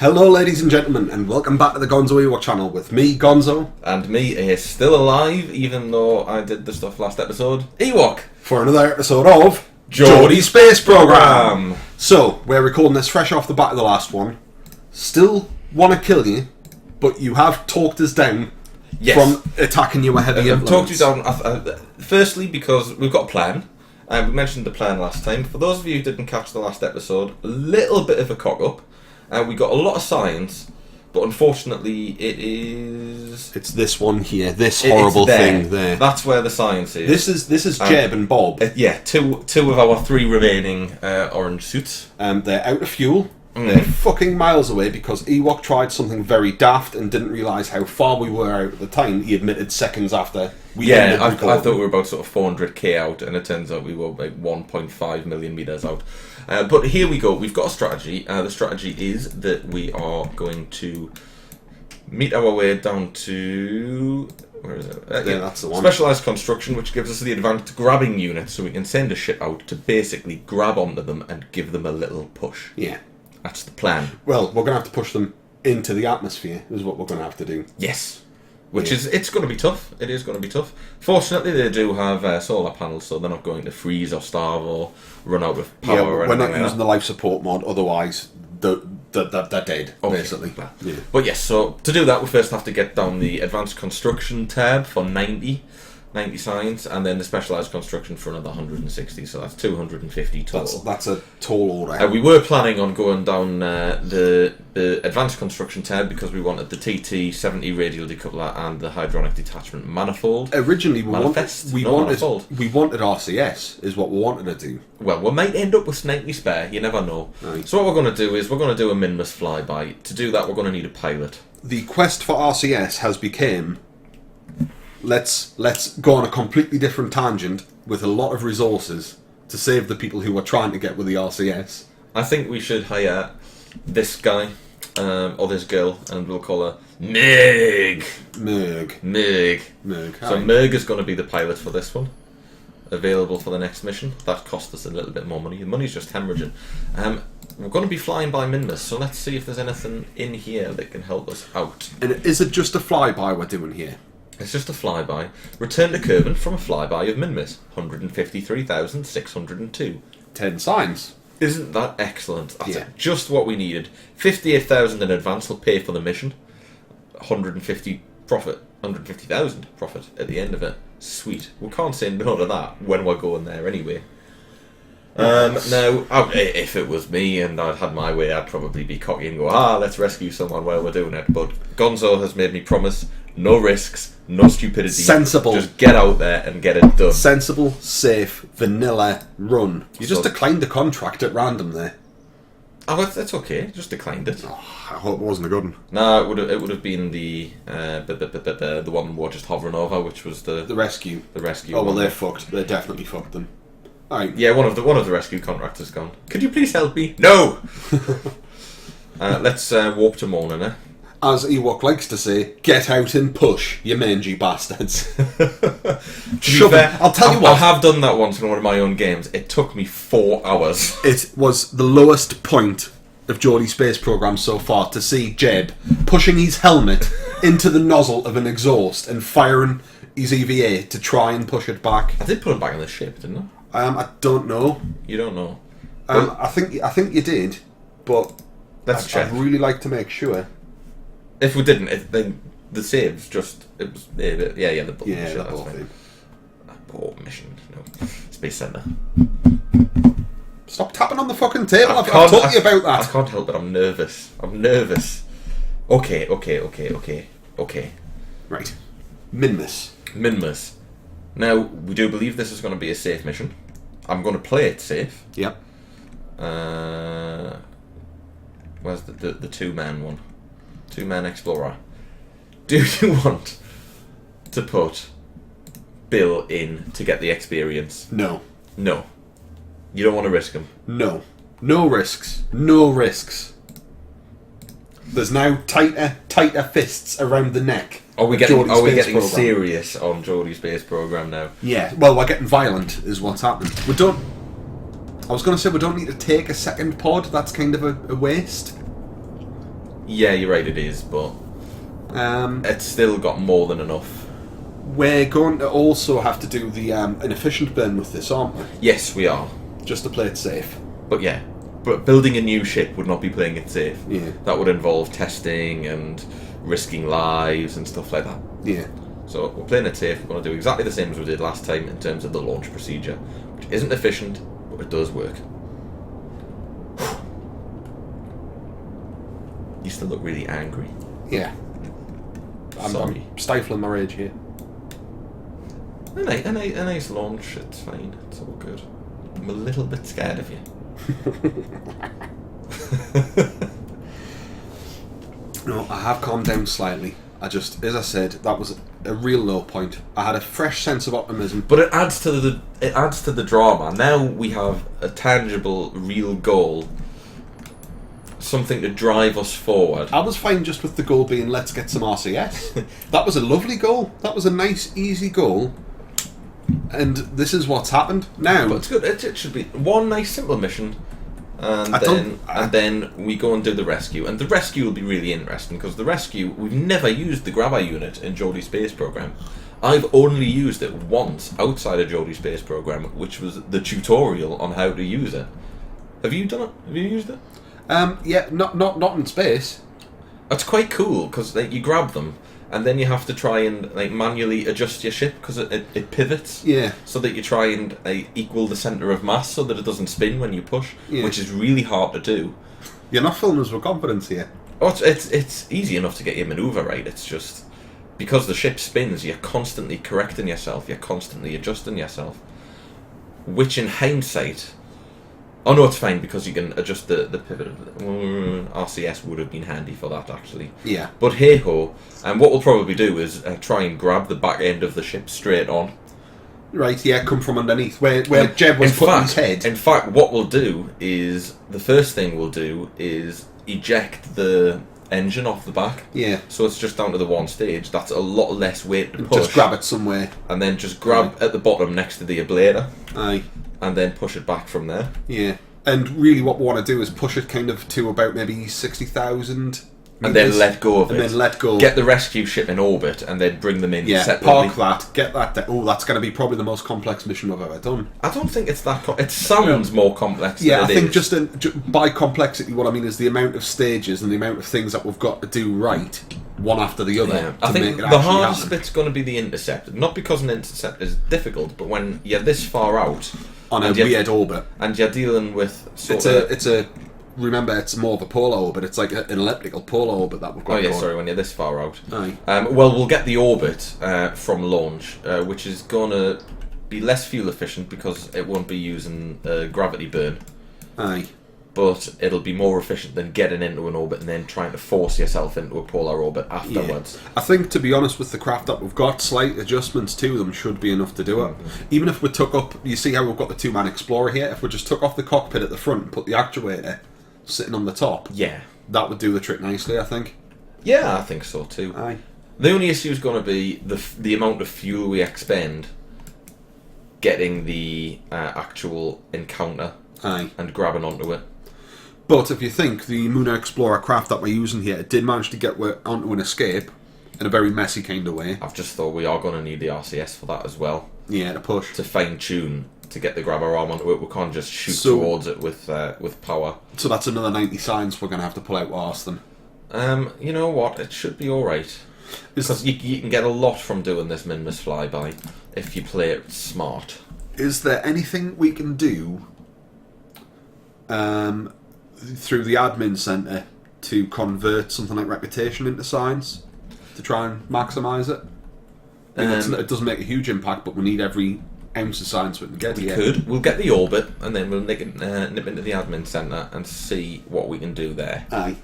Hello ladies and gentlemen, and welcome back to the Gonzo Ewok channel with me, Gonzo. And me is still alive, even though I did the stuff last episode, Ewok! For another episode of Geordie Space Program! So, we're recording this fresh off the back of the last one. Still want to kill you, but you have talked us down from attacking you a heavy I've talked you down, firstly because we've got a plan. We mentioned the plan last time. For those of you who didn't catch the last episode, a little bit of a cock-up. We got a lot of science, but unfortunately it's this one here, this horrible thing there. That's where the science is. This is Jeb and Bob. Two of our three remaining orange suits. They're out of fuel. They're fucking miles away because Ewok tried something very daft and didn't realise how far we were out at the time. He admitted seconds after we ended I thought we were about sort of 400k out, and it turns out we were like 1.5 million metres out. But here we go. We've got a strategy. The strategy is that we are going to meet our way down to... Where is it? That's the one. Specialised construction, which gives us the advanced grabbing unit, so we can send a ship out to basically grab onto them and give them a little push. Yeah. That's the plan. Well, we're going to have to push them into the atmosphere, is what we're going to have to do. Yes. It's going to be tough. It is going to be tough. Fortunately, they do have solar panels, so they're not going to freeze or starve or run out of power. Yeah, we're not using the life support mod, otherwise they're dead, basically. Yeah. But yes, so to do that, we first have to get down the advanced construction tab for 90 science, and then the specialised construction for another 160, so that's 250 total. That's a tall order. We were planning on going down the advanced construction tab because we wanted the TT-70 radial decoupler and the hydronic detachment manifold. Originally, we wanted RCS, is what we wanted to do. Well, we might end up with 90 spare, you never know. Right. So what we're going to do is we're going to do a Minmus flyby. To do that, we're going to need a pilot. The quest for RCS has become... Let's go on a completely different tangent with a lot of resources to save the people who are trying to get with the RCS. I think we should hire this guy, or this girl, and we'll call her Meg. So Meg is going to be the pilot for this one. Available for the next mission. That cost us a little bit more money. The money's just hemorrhaging. We're going to be flying by Minmus, so let's see if there's anything in here that can help us out. And is it just a flyby we're doing here? It's just a flyby. Return to Kerbal from a flyby of Minmus. 153,602. 10 signs. Isn't that excellent? That's just what we needed. 58,000 in advance will pay for the mission. 150,000 profit at the end of it. Sweet. We can't say no to that when we're going there anyway. Now, if it was me and I'd had my way, I'd probably be cocky and go, let's rescue someone while we're doing it. But Gonzo has made me promise no risks, no stupidity. Sensible. Just get out there and get it done. Sensible, safe, vanilla run. You just declined the contract at random there. Oh, that's okay. Just declined it. Oh, I hope it wasn't a good one. No, it would have been the one we're just hovering over, which was the rescue. The rescue. Oh well, they're fucked. They're definitely fucked then. Right. Yeah, one of the rescue contractors gone. Could you please help me? No. Let's warp to Morning, As Ewok likes to say, get out and push, you mangy bastards. I'll tell you what. I have done that once in one of my own games. It took me 4 hours. It was the lowest point of Geordie Space Program so far to see Jeb pushing his helmet into the nozzle of an exhaust and firing his EVA to try and push it back. I did put him back on the ship, didn't I? I don't know. You don't know? I think you did, but let's check. I'd really like to make sure. If we didn't, then the saves just the abort mission. No, Space Center. Stop tapping on the fucking table. I've told you about that. I can't help it. I'm nervous. Okay. Right. Minmus. Now, we do believe this is going to be a safe mission. I'm going to play it safe. Yep. Where's the two-man one? Two-man explorer. Do you want to put Bill in to get the experience? No. You don't want to risk him? No risks. There's now tighter fists around the neck. Are we getting serious on Geordie Space Program now? Yeah, well, we're getting violent is what's happening. I was going to say we don't need to take a second pod. That's kind of a waste. Yeah, you're right, it is, but it's still got more than enough. We're going to also have to do the inefficient burn with this, aren't we? Yes, we are. Just to play it safe. But yeah, but building a new ship would not be playing it safe. Yeah. That would involve testing and risking lives and stuff like that. Yeah. So we're playing it safe. We're going to do exactly the same as we did last time in terms of the launch procedure, which isn't efficient, but it does work. You still look really angry. Yeah. Sorry. I'm stifling my rage here. A nice launch, it's fine, it's all good. I'm a little bit scared of you. No, I have calmed down slightly. As I said, that was a real low point. I had a fresh sense of optimism. But it adds to the drama. Now we have a tangible, real goal. Something to drive us forward. I was fine just with the goal being let's get some RCS. That was a lovely goal. That was a nice, easy goal. And this is what's happened now. But it's good. It should be one nice, simple mission, and then we go and do the rescue. And the rescue will be really interesting because the rescue, we've never used the grabber unit in Geordie Space Program. I've only used it once outside of Geordie Space Program, which was the tutorial on how to use it. Have you done it? Have you used it? Yeah, not in space. It's quite cool because you grab them and then you have to try and manually adjust your ship because it pivots. Yeah. So that you try and equal the centre of mass so that it doesn't spin when you push, yeah. Which is really hard to do. You're not filming us with confidence here. Oh, it's easy enough to get your manoeuvre right. It's just because the ship spins, you're constantly correcting yourself. You're constantly adjusting yourself, which in hindsight. Oh no, it's fine because you can adjust the pivot. RCS would have been handy for that actually. Yeah. But hey ho, and what we'll probably do is try and grab the back end of the ship straight on. Right, yeah, come from underneath where Jeb was putting his head. In fact, what we'll do is the first thing we'll do is eject the engine off the back. Yeah. So it's just down to the one stage. That's a lot less weight to push. Just grab it somewhere. And then just grab at the bottom next to the ablator. Aye. And then push it back from there. Yeah. And really what we want to do is push it kind of to about maybe 60,000 and then let go of it. And then let go. Get the rescue ship in orbit and then bring them in separately. Park that, get that. Oh, that's going to be probably the most complex mission we've ever done. I don't think it's that it sounds more complex than it I think is. just by complexity, what I mean is the amount of stages and the amount of things that we've got to do right, one after the other. Yeah. I think the hardest bit's going to be the intercept. Not because an intercept is difficult, but when you're this far out on a weird orbit, and you're dealing with remember, it's more of a polar orbit. It's like an elliptical polar orbit that we've got. Oh yeah, going. sorry, when you're this far out. Aye. Well, we'll get the orbit from launch, which is going to be less fuel efficient because it won't be using gravity burn. Aye. But it'll be more efficient than getting into an orbit and then trying to force yourself into a polar orbit afterwards. Yeah. I think, to be honest, with the craft that we've got, slight adjustments to them should be enough to do it. Mm-hmm. Even if we took up, you see how we've got the two-man Explorer here? If we just took off the cockpit at the front and put the actuator sitting on the top, yeah, that would do the trick nicely, I think. Yeah, I think so too. Aye. The only issue is going to be the amount of fuel we expend getting the actual encounter and grabbing onto it. But if you think the Lunar Explorer craft that we're using here did manage to get onto an escape in a very messy kind of way. I've just thought we are going to need the RCS for that as well. Yeah, to push. To fine tune, to get the grabber arm onto it. We can't just shoot towards it with power. So that's another 90 science we're going to have to pull out arse then. You know what? It should be alright. Because you can get a lot from doing this Minmus flyby if you play it smart. Is there anything we can do through the admin centre to convert something like reputation into science to try and maximise it? It doesn't make a huge impact, but we need every ounce of science we can get. We'll get the orbit and then we'll nip into the admin centre and see what we can do there. Aye.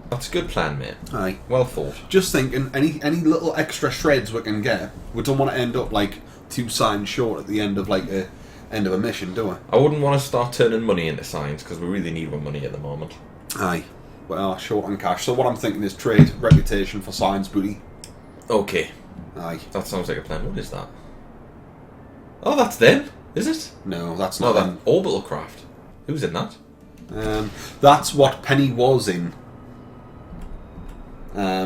That's a good plan, mate. Aye. Well thought. Just thinking, any little extra shreds we can get, we don't want to end up like 2 signs short at the end of a mission, do we? I wouldn't want to start turning money into science because we really need our money at the moment. Aye. Well, short on cash. So what I'm thinking is trade reputation for science booty. Okay. Aye. That sounds like a plan. What is that? Oh, that's them, is it? No, that's not that them. orbital craft. Who's in that? That's what Penny was in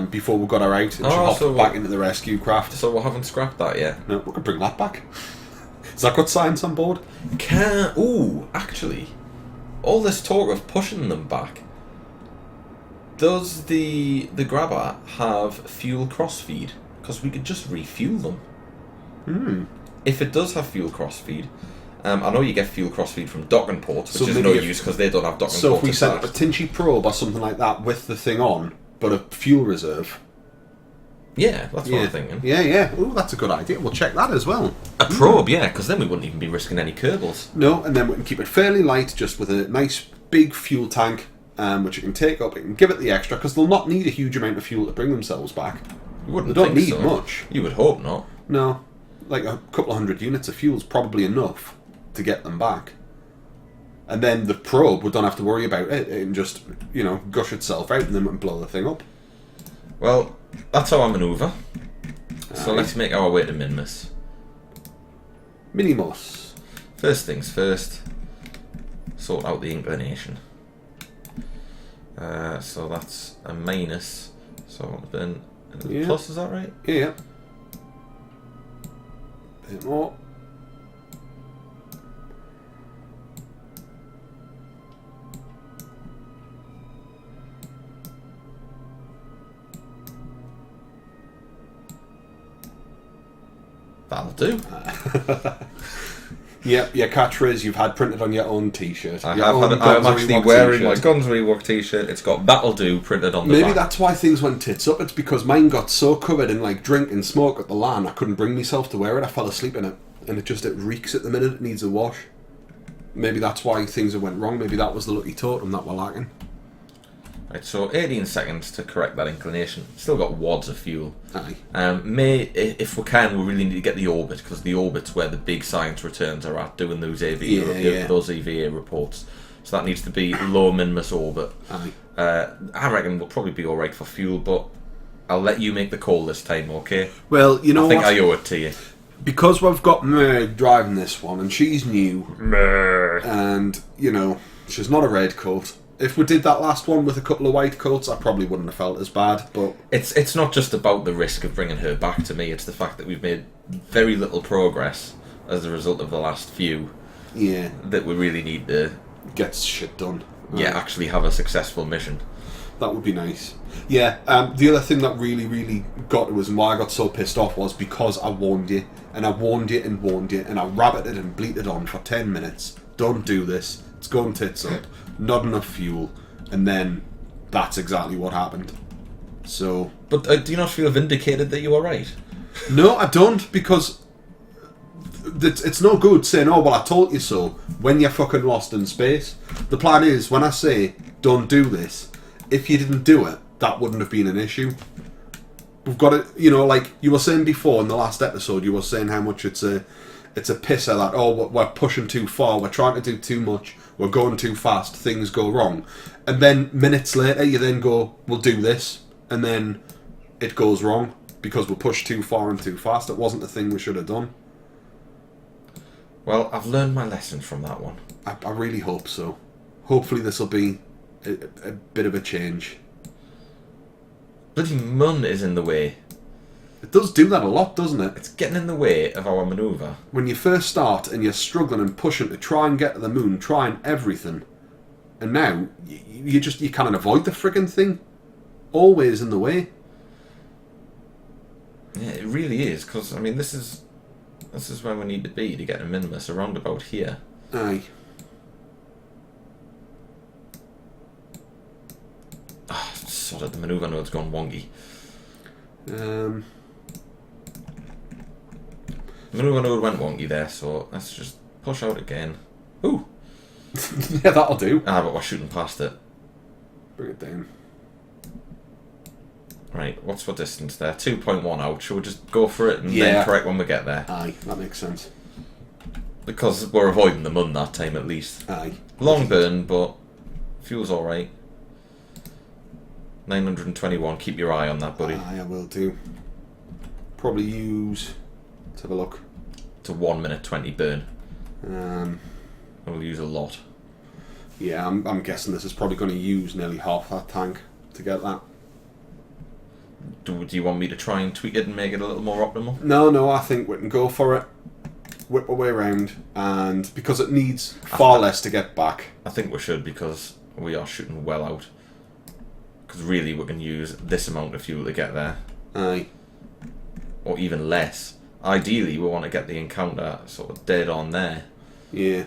before we got her out and she hopped back into the rescue craft. So we haven't scrapped that yet? No, we could bring that back. Has that got science on board? Actually, all this talk of pushing them back, does the grabber have fuel crossfeed? Because we could just refuel them. If it does have fuel crossfeed, I know you get fuel crossfeed from docking ports, which is no use because they don't have docking ports. So if we set up a Tinchy probe or something like that with the thing on, but a fuel reserve. Yeah, that's what I'm thinking. Yeah. Ooh, that's a good idea. We'll check that as well. A probe, yeah, because then we wouldn't even be risking any Kerbals. No, and then we can keep it fairly light, just with a nice big fuel tank, which you can take up. You can give it the extra, because they'll not need a huge amount of fuel to bring themselves back. You wouldn't They don't think need so. much. You would hope not. No, like a couple of 100 units of fuel is probably enough to get them back. And then the probe, we don't have to worry about it. It can just, gush itself out and then we can blow the thing up. Well, that's our manoeuvre. So let's make our way to Minmus. Minmus. First things first, sort out the inclination. So that's a minus. So I want to burn a plus, is that right? Yeah. Bit more. That'll do. Yep, your catchphrase you've had printed on your own T-shirt. I'm actually wearing my Guns Rewalk T-shirt. It's got "That'll do" printed on the back. Maybe that's why things went tits up. It's because mine got so covered in drink and smoke at the LAN, I couldn't bring myself to wear it. I fell asleep in it, and it reeks at the minute. It needs a wash. Maybe that's why things went wrong. Maybe that was the lucky totem that we're lacking. Right, so 18 seconds to correct that inclination. Still got wads of fuel. Aye. If we can, we really need to get the orbit, because the orbit's where the big science returns are at, doing those those EVA reports. So that needs to be low Minmus orbit. Aye. I reckon we'll probably be alright for fuel, but I'll let you make the call this time, okay? Well, you know what? I think I owe it to you. Because we've got Meg driving this one, and she's new. And, she's not a red coat. If we did that last one with a couple of white coats, I probably wouldn't have felt as bad. But it's not just about the risk of bringing her back to me. It's the fact that we've made very little progress as a result of the last few. Yeah. That we really need to get shit done. Yeah, actually have a successful mission. That would be nice. Yeah. The other thing that really, really got to us, and why I got so pissed off, was because I warned you, and I warned you, and warned you, and I rabbited and bleated on for 10 minutes. Don't do this. It's going tits up. Not enough fuel, and then that's exactly what happened. So, but do you not feel vindicated that you were right? No, I don't, because it's no good saying, "Oh, well, I told you so," when you're fucking lost in space. The plan is, when I say don't do this, if you didn't do it, that wouldn't have been an issue. We've got it, like you were saying before in the last episode. You were saying how much it's a pisser that we're pushing too far, we're trying to do too much. We're going too fast, things go wrong. And then minutes later, you then go, we'll do this. And then it goes wrong because we pushed too far and too fast. It wasn't the thing we should have done. Well, I've learned my lesson from that one. I really hope so. Hopefully this will be a bit of a change. Bloody Mun is in the way. It does do that a lot, doesn't it? It's getting in the way of our manoeuvre. When you first start and you're struggling and pushing to try and get to the moon, trying everything, and now you can't avoid the friggin' thing. Always in the way. Yeah, it really is. Because this is where we need to be to get a Minmus around about here. Aye. Sod it, the manoeuvre node's gone wonky. Manoeuvre node went wonky there, so let's just push out again. Ooh! Yeah, that'll do. But we're shooting past it. Bring it down. Right, what's our distance there? 2.1 out. Shall we just go for it and then correct when we get there? Aye, that makes sense. Because we're avoiding the Mun that time at least. Aye. Long burn, but fuel's alright. 921, keep your eye on that, buddy. Aye, I will do. Probably use... Let's have a look. It's a 1 minute 20 burn. I We'll use a lot. Yeah, I'm guessing this is probably going to use nearly half that tank to get that. Do you want me to try and tweak it and make it a little more optimal? No, I think we can go for it. Whip our way around, and because it needs far less to get back. I think we should, because we are shooting well out. Because really we can use this amount of fuel to get there. Aye. Or even less. Ideally we want to get the encounter sort of dead on there. Yeah.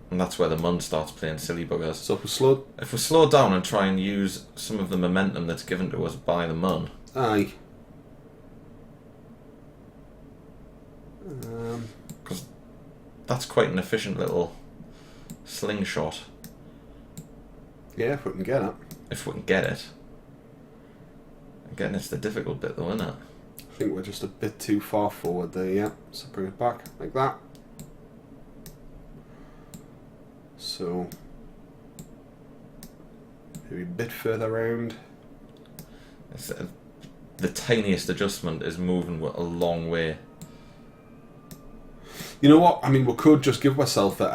And that's where the mun starts playing silly buggers. So if we slow down and try and use some of the momentum that's given to us by the mun. Aye. Because that's quite an efficient little slingshot. Yeah, if we can get it. If we can get it. Again, it's the difficult bit though, isn't it? I think we're just a bit too far forward there, yeah. So bring it back, like that. So, maybe a bit further round. The tiniest adjustment is moving a long way. You know what? I mean, we could just give myself like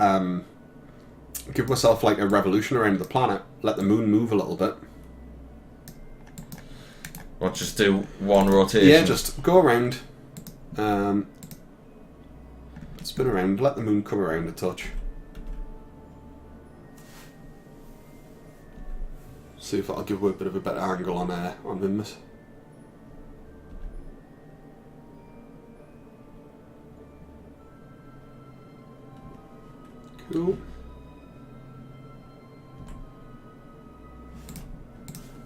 a revolution around the planet. Let the moon move a little bit. Or just do one rotation? Yeah, just go around. Spin around. Let the moon come around a touch. See if that'll give a bit of a better angle on Minmus. Cool.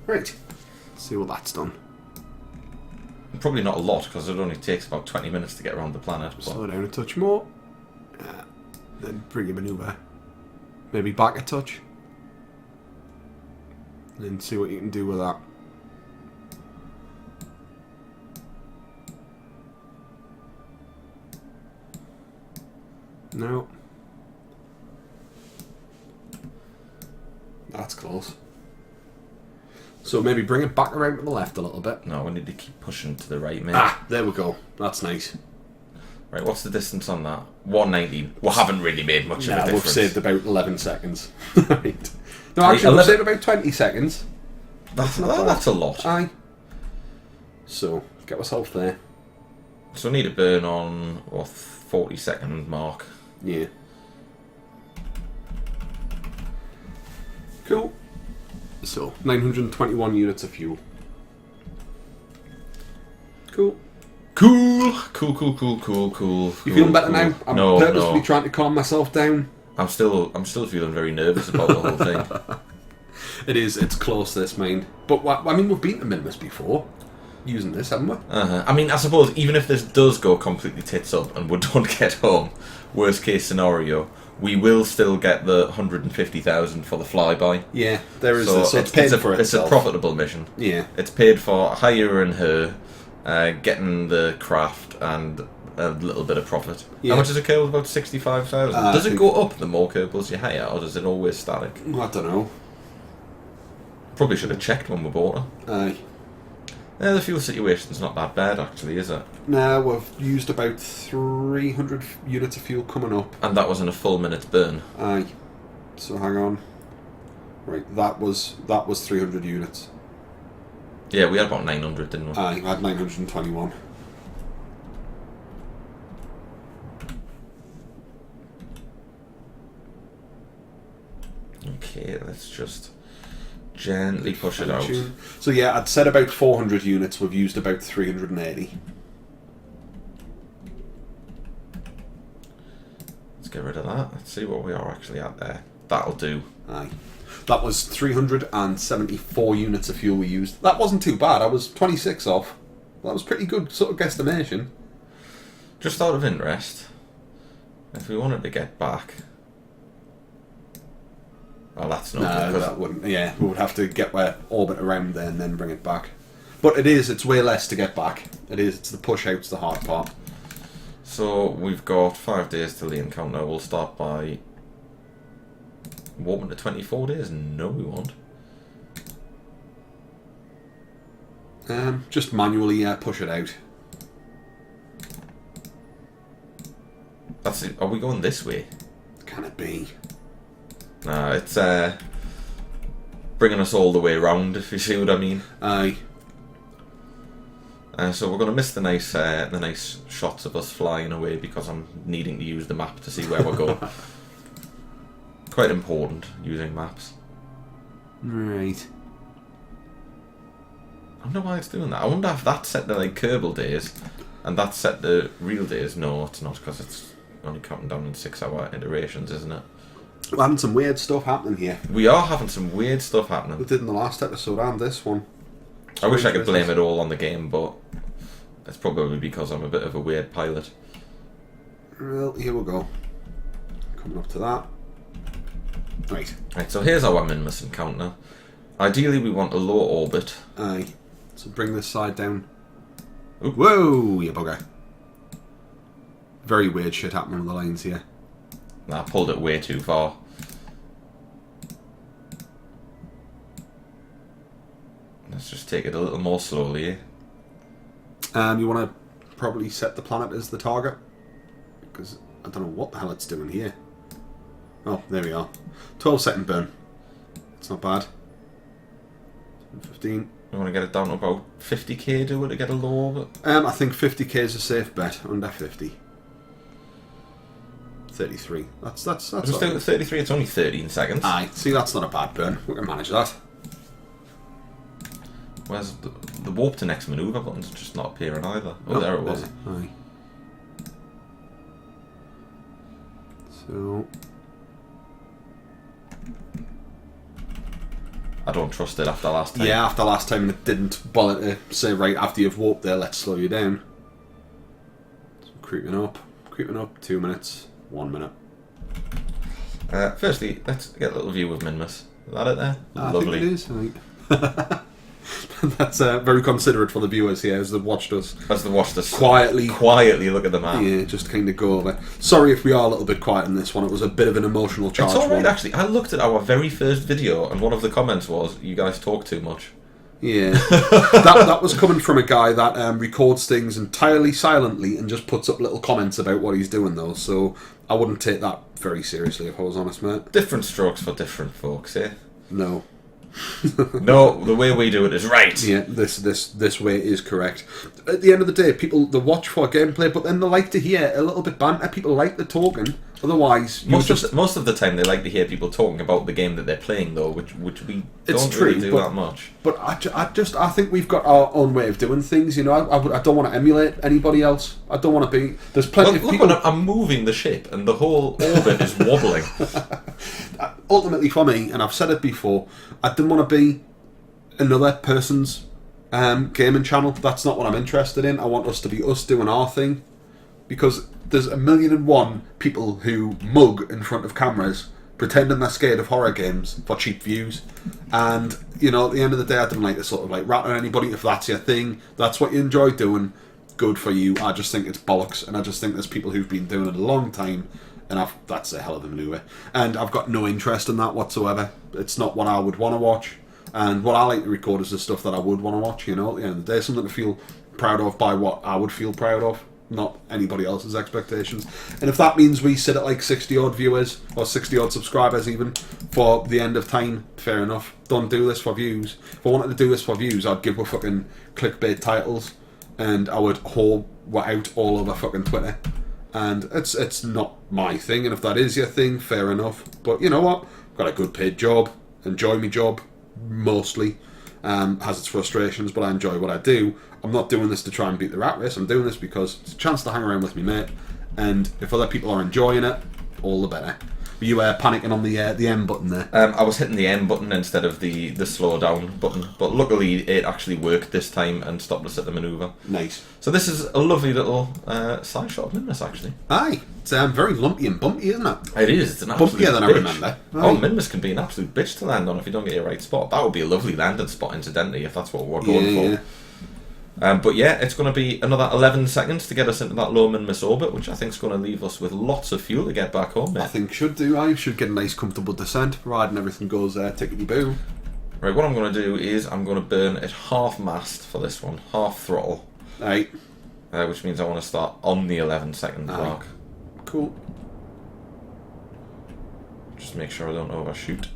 Right. Let's see what that's done. Probably not a lot, because it only takes about 20 minutes to get around the planet. Slow down a touch more. Then bring your manoeuvre. Maybe back a touch. And then see what you can do with that. No. That's close. So maybe bring it back around to the left a little bit. No, we need to keep pushing to the right, mate. Ah, there we go. That's nice. Right, what's the distance on that? 190. We haven't really made much of a difference. We've saved about 11 seconds. Right. No, actually, we've saved about 20 seconds. That's a lot. Aye. So, get ourselves there. So we need to burn on, 40-second mark. Yeah. Cool. So, 921 units of fuel. Cool. Cool. You feeling better now? I'm No, purposely no. trying to calm myself down. I'm still feeling very nervous about the whole thing. It's close, this, mind. But, I mean, we've beaten the Minmus before. Using this, haven't we? I mean, I suppose, even if this does go completely tits up and we don't get home, worst case scenario, we will still get the 150,000 for the flyby. Yeah, there is. So it's paid for It's itself. a profitable mission. Yeah. It's paid for hiring her, getting the craft, and a little bit of profit. Yeah. How much does it Kerbal? About 65,000. Does it go up the more Kerbals you hire, or does it always static? I don't know. Probably should have checked when we bought her. Aye. Yeah, the fuel situation's not that bad, actually, is it? Now we've used about 300 units of fuel coming up. And that was in a full minute's burn. Aye. So hang on. Right, that was 300 units. Yeah, we had about 900, didn't we? Aye, I had 921. Okay, let's just gently push it out. So yeah, I'd said about 400 units. We've used about 380. Let's get rid of that. Let's see what we are actually at there. That'll do. Aye. That was 374 units of fuel we used. That wasn't too bad. I was 26 off. That was pretty good sort of guesstimation. Just out of interest, if we wanted to get back... Oh, that's not No, good. that wouldn't. Yeah, we would have to get our orbit around there and then bring it back. But it's way less to get back. It's the push out's the hard part. So we've got 5 days till the encounter. We'll start by warping to 24 days. No, we won't. Just manually push it out. That's it. Are we going this way? Can it be? Nah, it's bringing us all the way around, if you see what I mean. Aye. So we're going to miss the nice shots of us flying away because I'm needing to use the map to see where we're going. Quite important, using maps. Right. I wonder why it's doing that. I wonder if that's set to like Kerbal days and that's set to real days. No, it's not, because it's only counting down in 6-hour iterations, isn't it? We're having some weird stuff happening here. We are having some weird stuff happening. We did in the last episode and this one. I wish I could blame it all on the game, but it's probably because I'm a bit of a weird pilot. Well, here we go. Coming up to that. Right. Right, so here's our Minmus encounter. Ideally, we want a low orbit. Aye. So bring this side down. Oop. Whoa, you bugger. Very weird shit happening on the lines here. Nah, I pulled it way too far. Let's just take it a little more slowly. You want to probably set the planet as the target, because I don't know what the hell it's doing here. Oh, there we are. 12-second burn. It's not bad. 15. We want to get it down to about 50k, do we, to get a low orbit? I think 50k is a safe bet. Under 50. 33. That's Just do it at 33. It's only 13 seconds. Aye. See, that's not a bad burn. We can manage that. Where's the warp to next manoeuvre button's just not appearing either? Oh, there it was. Aye. So I don't trust it after last time. yeah, after last time it didn't bother to say, right, after you've warped there, let's slow you down. So creeping up. 2 minutes, 1 minute. Firstly, let's get a little view of Minmus. Is that it there? I Lovely. think it is. I think. That's very considerate for the viewers here as they've watched us. As they watched us quietly look at the map. Yeah, just kind of go over. Sorry if we are a little bit quiet in this one. It was a bit of an emotional charge. It's alright, one. actually. I looked at our very first video, and one of the comments was, "You guys talk too much." Yeah, that was coming from a guy that records things entirely silently and just puts up little comments about what he's doing, though. So I wouldn't take that very seriously, if I was honest, mate. Different strokes for different folks, eh? No. No, the way we do it is right. Yeah, this way is correct. At the end of the day, people they watch for gameplay, but then they like to hear a little bit banter. People like the talking. Otherwise, most of the time they like to hear people talking about the game that they're playing, though, which we don't really do that much. But I think we've got our own way of doing things. You know, I don't want to emulate anybody else. I don't want to be. There's plenty of people. Look, I'm moving the ship, and the whole orbit is wobbling. Ultimately, for me, and I've said it before, I didn't want to be another person's gaming channel. That's not what I'm interested in. I want us to be us doing our thing, because there's 1,000,001 people who mug in front of cameras pretending they're scared of horror games for cheap views. And, you know, at the end of the day, I don't like to sort of like rat on anybody. If that's your thing, that's what you enjoy doing, good for you. I just think it's bollocks, and I just think there's people who've been doing it a long time, and that's a hell of a maneuver. And I've got no interest in that whatsoever. It's not what I would want to watch. And what I like to record is the stuff that I would want to watch, you know, at the end of the day. Something to feel proud of by what I would feel proud of, not anybody else's expectations. And if that means we sit at like 60 odd viewers or 60 odd subscribers even for the end of time, fair enough. Don't do this for views. If I wanted to do this for views, I'd give her fucking clickbait titles and I would haul out all over fucking Twitter. And it's not my thing, and if that is your thing, fair enough. But you know what? I've got a good paid job, enjoy my job mostly. Has its frustrations, but I enjoy what I do. I'm not doing this to try and beat the rat race. I'm doing this because it's a chance to hang around with me mate, and if other people are enjoying it, all the better. Were you panicking on the M button there? I was hitting the M button instead of the slow down button, but luckily it actually worked this time and stopped us at the manoeuvre. Nice. So this is a lovely little side shot of Minmus, actually. Aye, it's very lumpy and bumpy, isn't it? It is. It's an absolute bumpier than bitch. I remember. Aye. Oh, Minmus can be an absolute bitch to land on if you don't get your right spot. That would be a lovely landing spot, incidentally, if that's what we're going for. Yeah. But yeah, it's going to be another 11 seconds to get us into that low Minmus orbit, which I think is going to leave us with lots of fuel to get back home, mate. I think should do. I should get a nice comfortable descent, providing everything goes tickety boo. Right, what I'm going to do is I'm going to burn at half mast for this one, half throttle. Right. Which means I want to start on the 11-second mark. Cool. Just make sure I don't overshoot.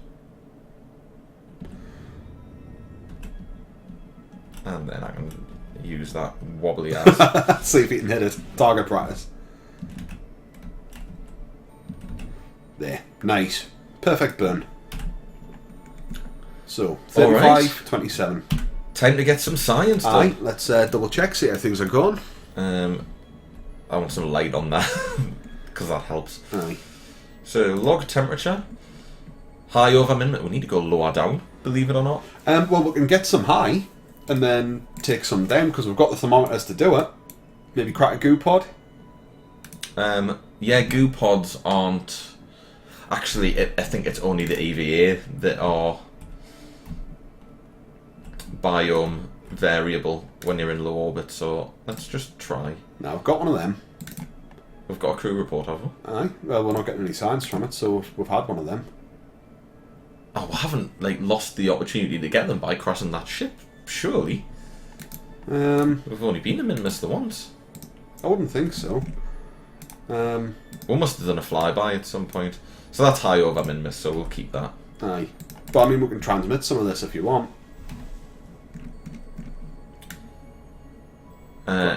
And then I can use that wobbly ass. See if he can hit it. Target practice. There. Nice. Perfect burn. So, 35, Alright. 27. Time to get some science done. Aye, let's double check, see how things are going. I want some light on that, because that helps. Aye. So, log temperature. High over min. We need to go lower down, believe it or not. Well, we can get some high, and then take some down, because we've got the thermometers to do it. Maybe crack a goo pod. Yeah, goo pods aren't... Actually, I think it's only the EVA that are biome variable when you're in low orbit, so let's just try. Now, I've got one of them. We've got a crew report, have we? Aye. Well, we're not getting any science from it, so we've had one of them. Oh, we haven't lost the opportunity to get them by crashing that ship, surely. We've only been in Minmus the once. I wouldn't think so. We must have done a flyby at some point. So that's high over Minmus, so we'll keep that. Aye. But I mean, we can transmit some of this if you want.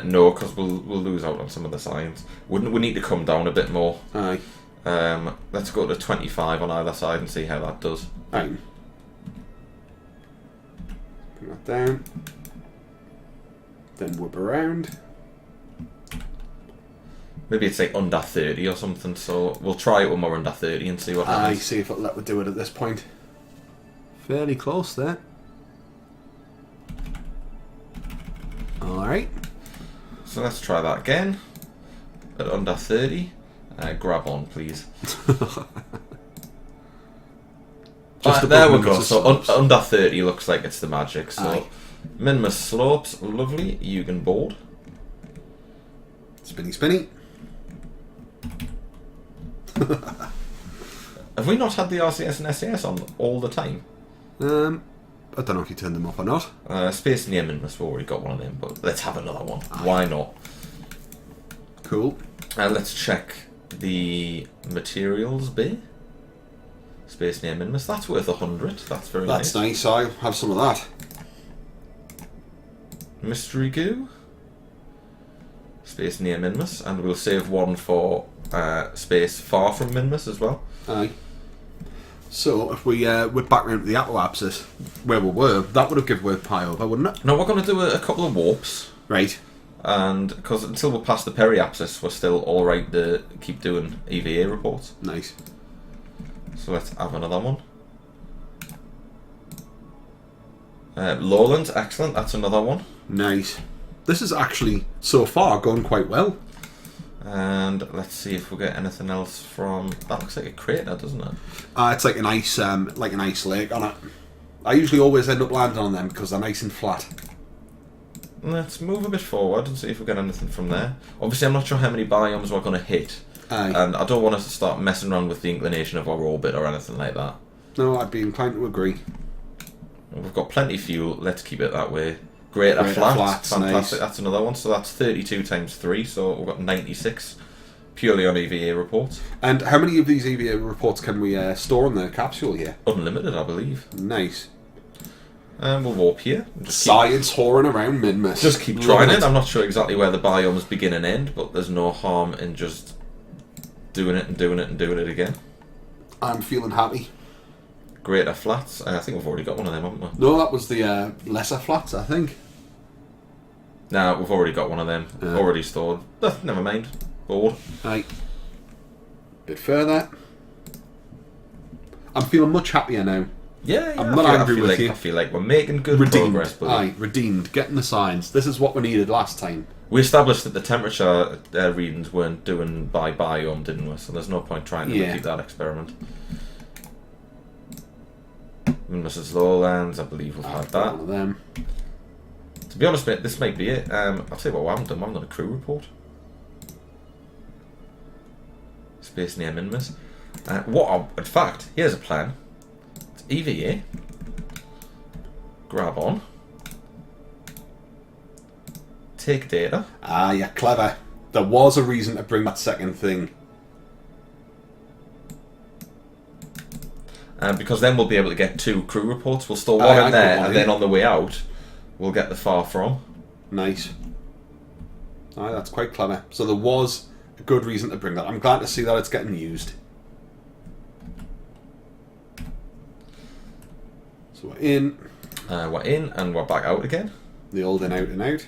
No, because we'll lose out on some of the science. We need to come down a bit more. Aye. Let's go to 25 on either side and see how that does. Aye. Bring that down. Then whip around. Maybe it's like under 30 or something, so we'll try it when we're under 30 and see what Aye, happens. see if it'll let me do it at this point. Fairly close there. Alright. So let's try that again. At under 30. Grab on, please. There we go. So under 30 looks like it's the magic. So Aye. Minmus slopes, lovely. Eugen board. Spinny, spinny. Have we not had the RCS and SAS on all the time? I don't know if you turned them off or not. Space near Minmus, we've already got one of them, but let's have another one. Why not? Cool. Let's check the materials bay. Space near Minmus, that's worth 100. That's very nice. That's nice. I'll have some of that. Mystery goo. Space near Minmus, and we'll save one for space far from Minmus as well. Aye. So if we went back round to the apoapsis where we were, that would have given away pi over, wouldn't it? Now we're going to do a couple of warps, Right. and because until we're past the periapsis, we're still all right to keep doing EVA reports. Nice. So let's have another one. Lowlands, excellent. That's another one. Nice. This is actually so far gone quite well. And let's see if we get anything else from. That looks like a crater, doesn't it? It's like an ice lake on it. I usually always end up landing on them because they're nice and flat. Let's move a bit forward and see if we get anything from there. Obviously, I'm not sure how many biomes we're going to hit, Aye. and I don't want us to start messing around with the inclination of our orbit or anything like that. No, I'd be inclined to agree. We've got plenty of fuel. Let's keep it that way. Greater Greater flats, flats, fantastic. nice. That's another one. So that's 32 times 3. So we've got 96 purely on EVA reports. And how many of these EVA reports can we store in the capsule here? Unlimited, I believe. Nice. And we'll warp here. Just Science whoring around Minmus. Just keep trying it. I'm not sure exactly where the biomes begin and end, but there's no harm in just doing it and doing it and doing it again. I'm feeling happy. Greater flats. I think we've already got one of them, haven't we? No, that was the lesser flats, I think. Nah, we've already got one of them. Yeah. Already stored. Never mind. Board. Right. Bit further. I'm feeling much happier now. Yeah, I'm not angry with you. I feel like we're making good Redeemed. progress, buddy. Aye, redeemed. Getting the signs. This is what we needed last time. We established that the temperature readings weren't doing by biome, didn't we? So there's no point trying to repeat that experiment. Minmus's Lowlands, I believe we've had that. One of them. To be honest, mate, this might be it. I'll tell you what, we haven't done. We haven't done a crew report. Space near Minmus. In fact, here's a plan. It's EVA. Grab on. Take data. Ah, yeah, clever. There was a reason to bring that second thing because then we'll be able to get 2 crew reports. We'll store one Aye, in there, one and in. then on the way out, we'll get the far from. Nice. Aye, that's quite clever. So there was a good reason to bring that. I'm glad to see that it's getting used. So we're in. We're in, and we're back out again. The old in, out, and out.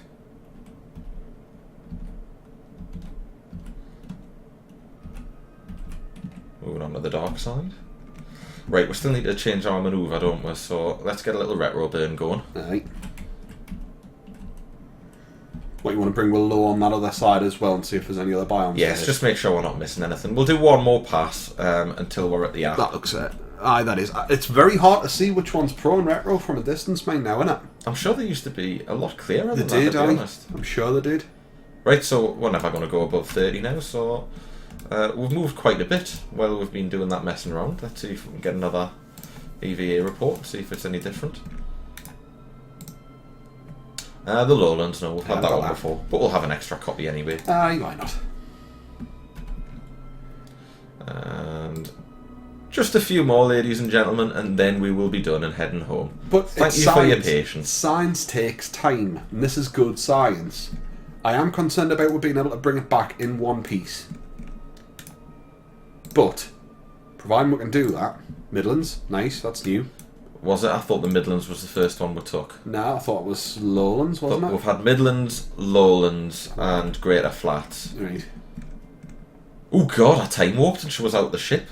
Moving on to the dark side. Right, we still need to change our manoeuvre, don't we? So let's get a little retro burn going. Aye. What, you want to bring Will low on that other side as well and see if there's any other biomes? Yes, there? just make sure we're not missing anything. We'll do one more pass until we're at the app. That looks it. Aye, that is. It's very hard to see which one's pro and retro from a distance, mate, now, isn't it? I'm sure they used to be a lot clearer They than did, that, to be aye. honest. I'm sure they did. Right, so we're never going to go above 30 now, so we've moved quite a bit while we've been doing that messing around. Let's see if we can get another EVA report, see if it's any different. The Lowlands, no, we've had that one before, but we'll have an extra copy anyway. Aye, why not? And just a few more, ladies and gentlemen, and then we will be done and heading home. But Thank it's you science. for your patience. Science takes time, and this is good science. I am concerned about being able to bring it back in one piece. But, providing we can do that, Midlands, nice, that's new. Was it? I thought the Midlands was the first one we took. No, I thought it was Lowlands, wasn't it? We've had Midlands, Lowlands, and Greater Flats. Right. Oh god, I time walked and she was out the ship.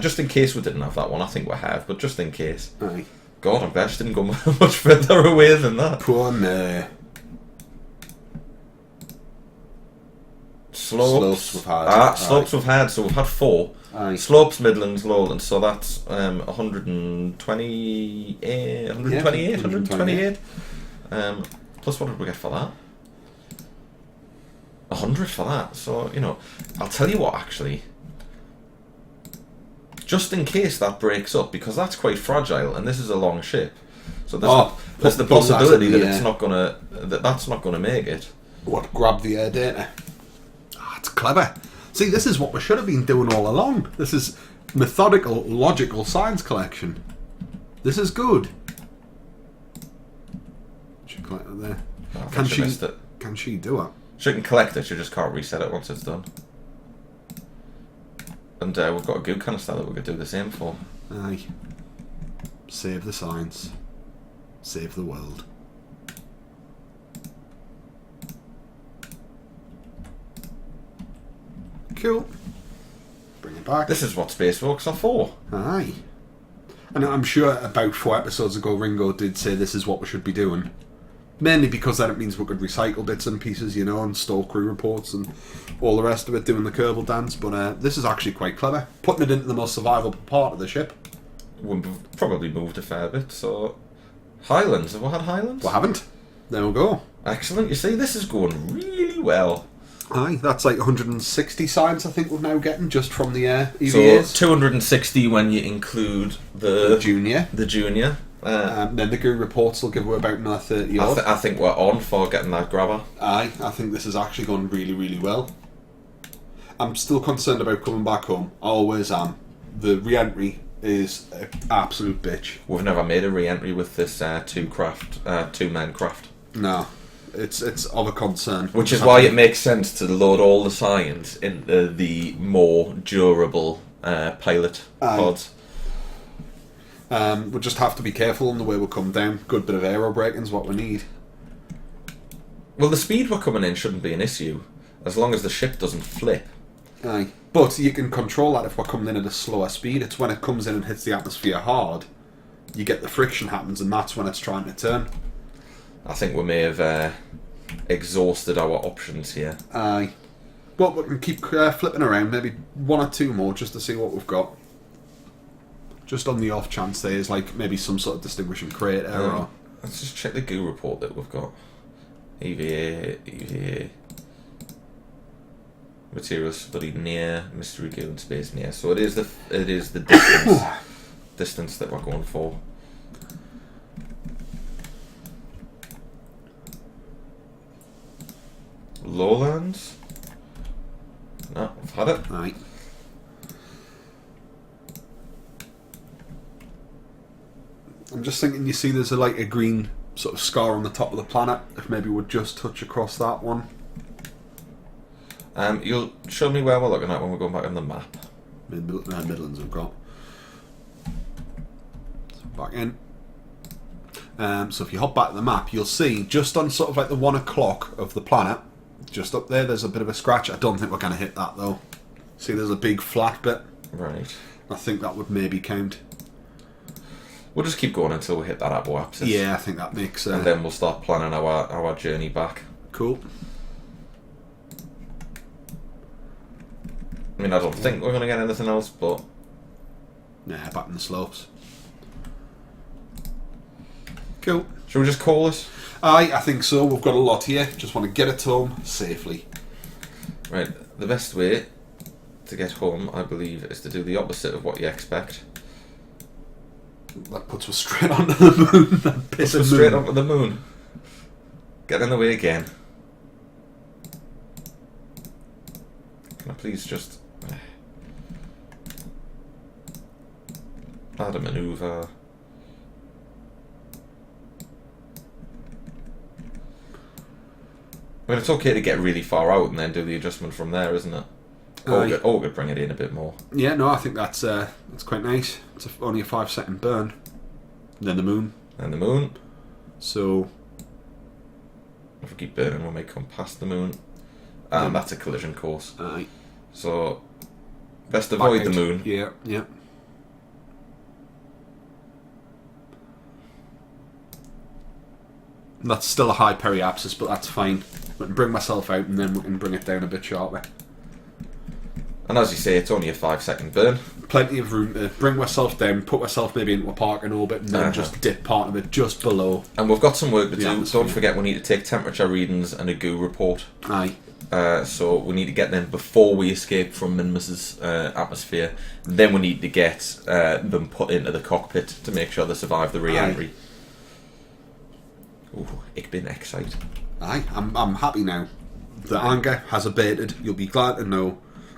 Just in case we didn't have that one, I think we have, but just in case. Aye. God, I'm glad she didn't go much further away than that. Poor me. Slopes we've had. Slopes we've had, so we've had 4. Aye. Slopes, Midlands, Lowlands, so that's 128, 128. Plus what did we get for that? 100 for that, so, you know, I'll tell you what, actually. Just in case that breaks up, because that's quite fragile, and this is a long ship. So there's the possibility that it's not gonna, that's not gonna make it. What, grab the air data? It's clever. See, this is what we should have been doing all along. This is methodical, logical science collection. This is good. She collect it there. Can she do it? She can collect it, she just can't reset it once it's done. And we've got a goo canister that we could do the same for. Aye. Save the science. Save the world. Cool. Bring it back. This is what spacewalks are for. Aye. And I'm sure about 4 episodes ago Ringo did say this is what we should be doing. Mainly because then it means we could recycle bits and pieces, you know, and store crew reports and all the rest of it, doing the Kerbal dance. But this is actually quite clever. Putting it into the most survivable part of the ship. We've probably moved a fair bit, so... Highlands, have we had Highlands? We haven't. There we go. Excellent, you see, this is going really well. Aye, that's like 160 signs I think we're now getting just from the EVAs. So 260 when you include the junior. The junior. Then the goo reports will give her about another 30 odd. I think we're on for getting that grabber. Aye, I think this is actually going really, really well. I'm still concerned about coming back home. I always am. The re-entry is an absolute bitch. We've never made a re-entry with this two-man craft. No. It's of a concern. Which is why it makes sense to load all the science into the more durable pilot pods. We'll just have to be careful in the way we'll come down. Good bit of aero braking is what we need. Well, the speed we're coming in shouldn't be an issue, as long as the ship doesn't flip. Aye. But you can control that if we're coming in at a slower speed. It's when it comes in and hits the atmosphere hard, you get the friction happens, and that's when it's trying to turn. I think we may have exhausted our options here. Aye. But we can keep flipping around, maybe 1 or 2 more just to see what we've got. Just on the off chance there's like maybe some sort of distinguishing crate error. Let's just check the goo report that we've got. EVA. Materials studied near, mystery goo and space near. So it is the distance that we're going for. Lowlands. No, I've had it. Right. I'm just thinking, you see there's a green sort of scar on the top of the planet. If maybe we'd just touch across that one. You'll show me where we're looking at when we're going back on the map. Midlands I've got. So back in. So if you hop back to the map, you'll see just on sort of like the 1 o'clock of the planet, just up there's a bit of a scratch. I don't think we're going to hit that though. See, there's a big flat bit. Right. I think that would maybe count. We'll just keep going until we hit that apoapsis. Yeah, I think that makes... and then we'll start planning our journey back. Cool. I mean, I don't think we're going to get anything else, but... Nah, back in the slopes. Cool. Shall we just call it? I think so. We've got a lot here. Just want to get it home safely. Right. The best way to get home, I believe, is to do the opposite of what you expect. That puts us straight onto the moon. That puts us straight onto the moon. Get in the way again. Can I please just add a manoeuvre? I mean, it's okay to get really far out and then do the adjustment from there, isn't it? Or we could bring it in a bit more. Yeah, no, I think that's quite nice. It's only a 5-second burn. And then the moon. And the moon. So... if we keep burning, we may come past the moon. And that's a collision course. Aye. So, best avoid the moon. Yeah, yeah. And that's still a high periapsis, but that's fine. I can bring myself out and then we can bring it down a bit sharper. And as you say, it's only a 5-second burn. Plenty of room to bring myself down, put myself maybe into a parking orbit, and then just dip part of it just below. And we've got some work to do. Atmosphere. Don't forget, we need to take temperature readings and a goo report. Aye. So we need to get them before we escape from Minmus's atmosphere. Then we need to get them put into the cockpit to make sure they survive the re-entry. Ooh, ik ben excited. Aye, I'm happy now. The anger has abated. You'll be glad to know.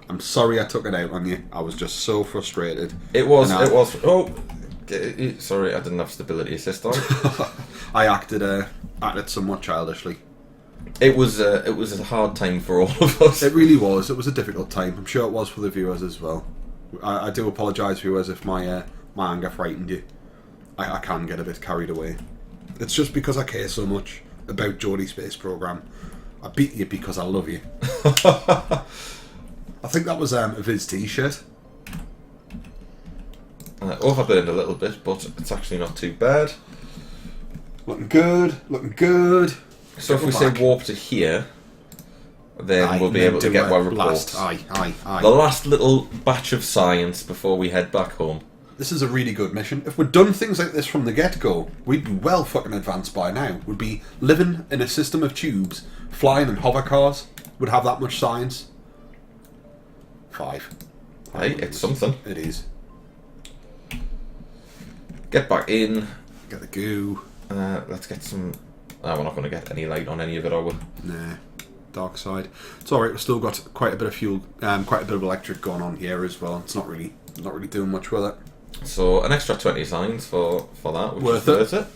I'm sorry I took it out on you. I was just so frustrated. It was. Oh, sorry, I didn't have stability assist on. I acted somewhat childishly. It was a hard time for all of us. It really was. It was a difficult time. I'm sure it was for the viewers as well. I do apologise, viewers, if my anger frightened you. I can get a bit carried away. It's just because I care so much about Geordie Space Program. I beat you because I love you. I think that was a Viz t-shirt. Overburned a little bit, but it's actually not too bad. Looking good, looking good. So if we say warp to here, then we'll be able to get our reports. Aye. The last little batch of science before we head back home. This is a really good mission. If we'd done things like this from the get-go, we'd be well fucking advanced by now. We'd be living in a system of tubes, flying in hover cars. Would have that much science. 5. Hey, it's something. It is. Get back in. Get the goo. Let's get some... we're not going to get any light on any of it, are we? Nah. Dark side. It's alright, we've still got quite a bit of fuel, quite a bit of electric going on here as well. It's not really doing much with it. So, an extra 20 signs for that, which is worth it.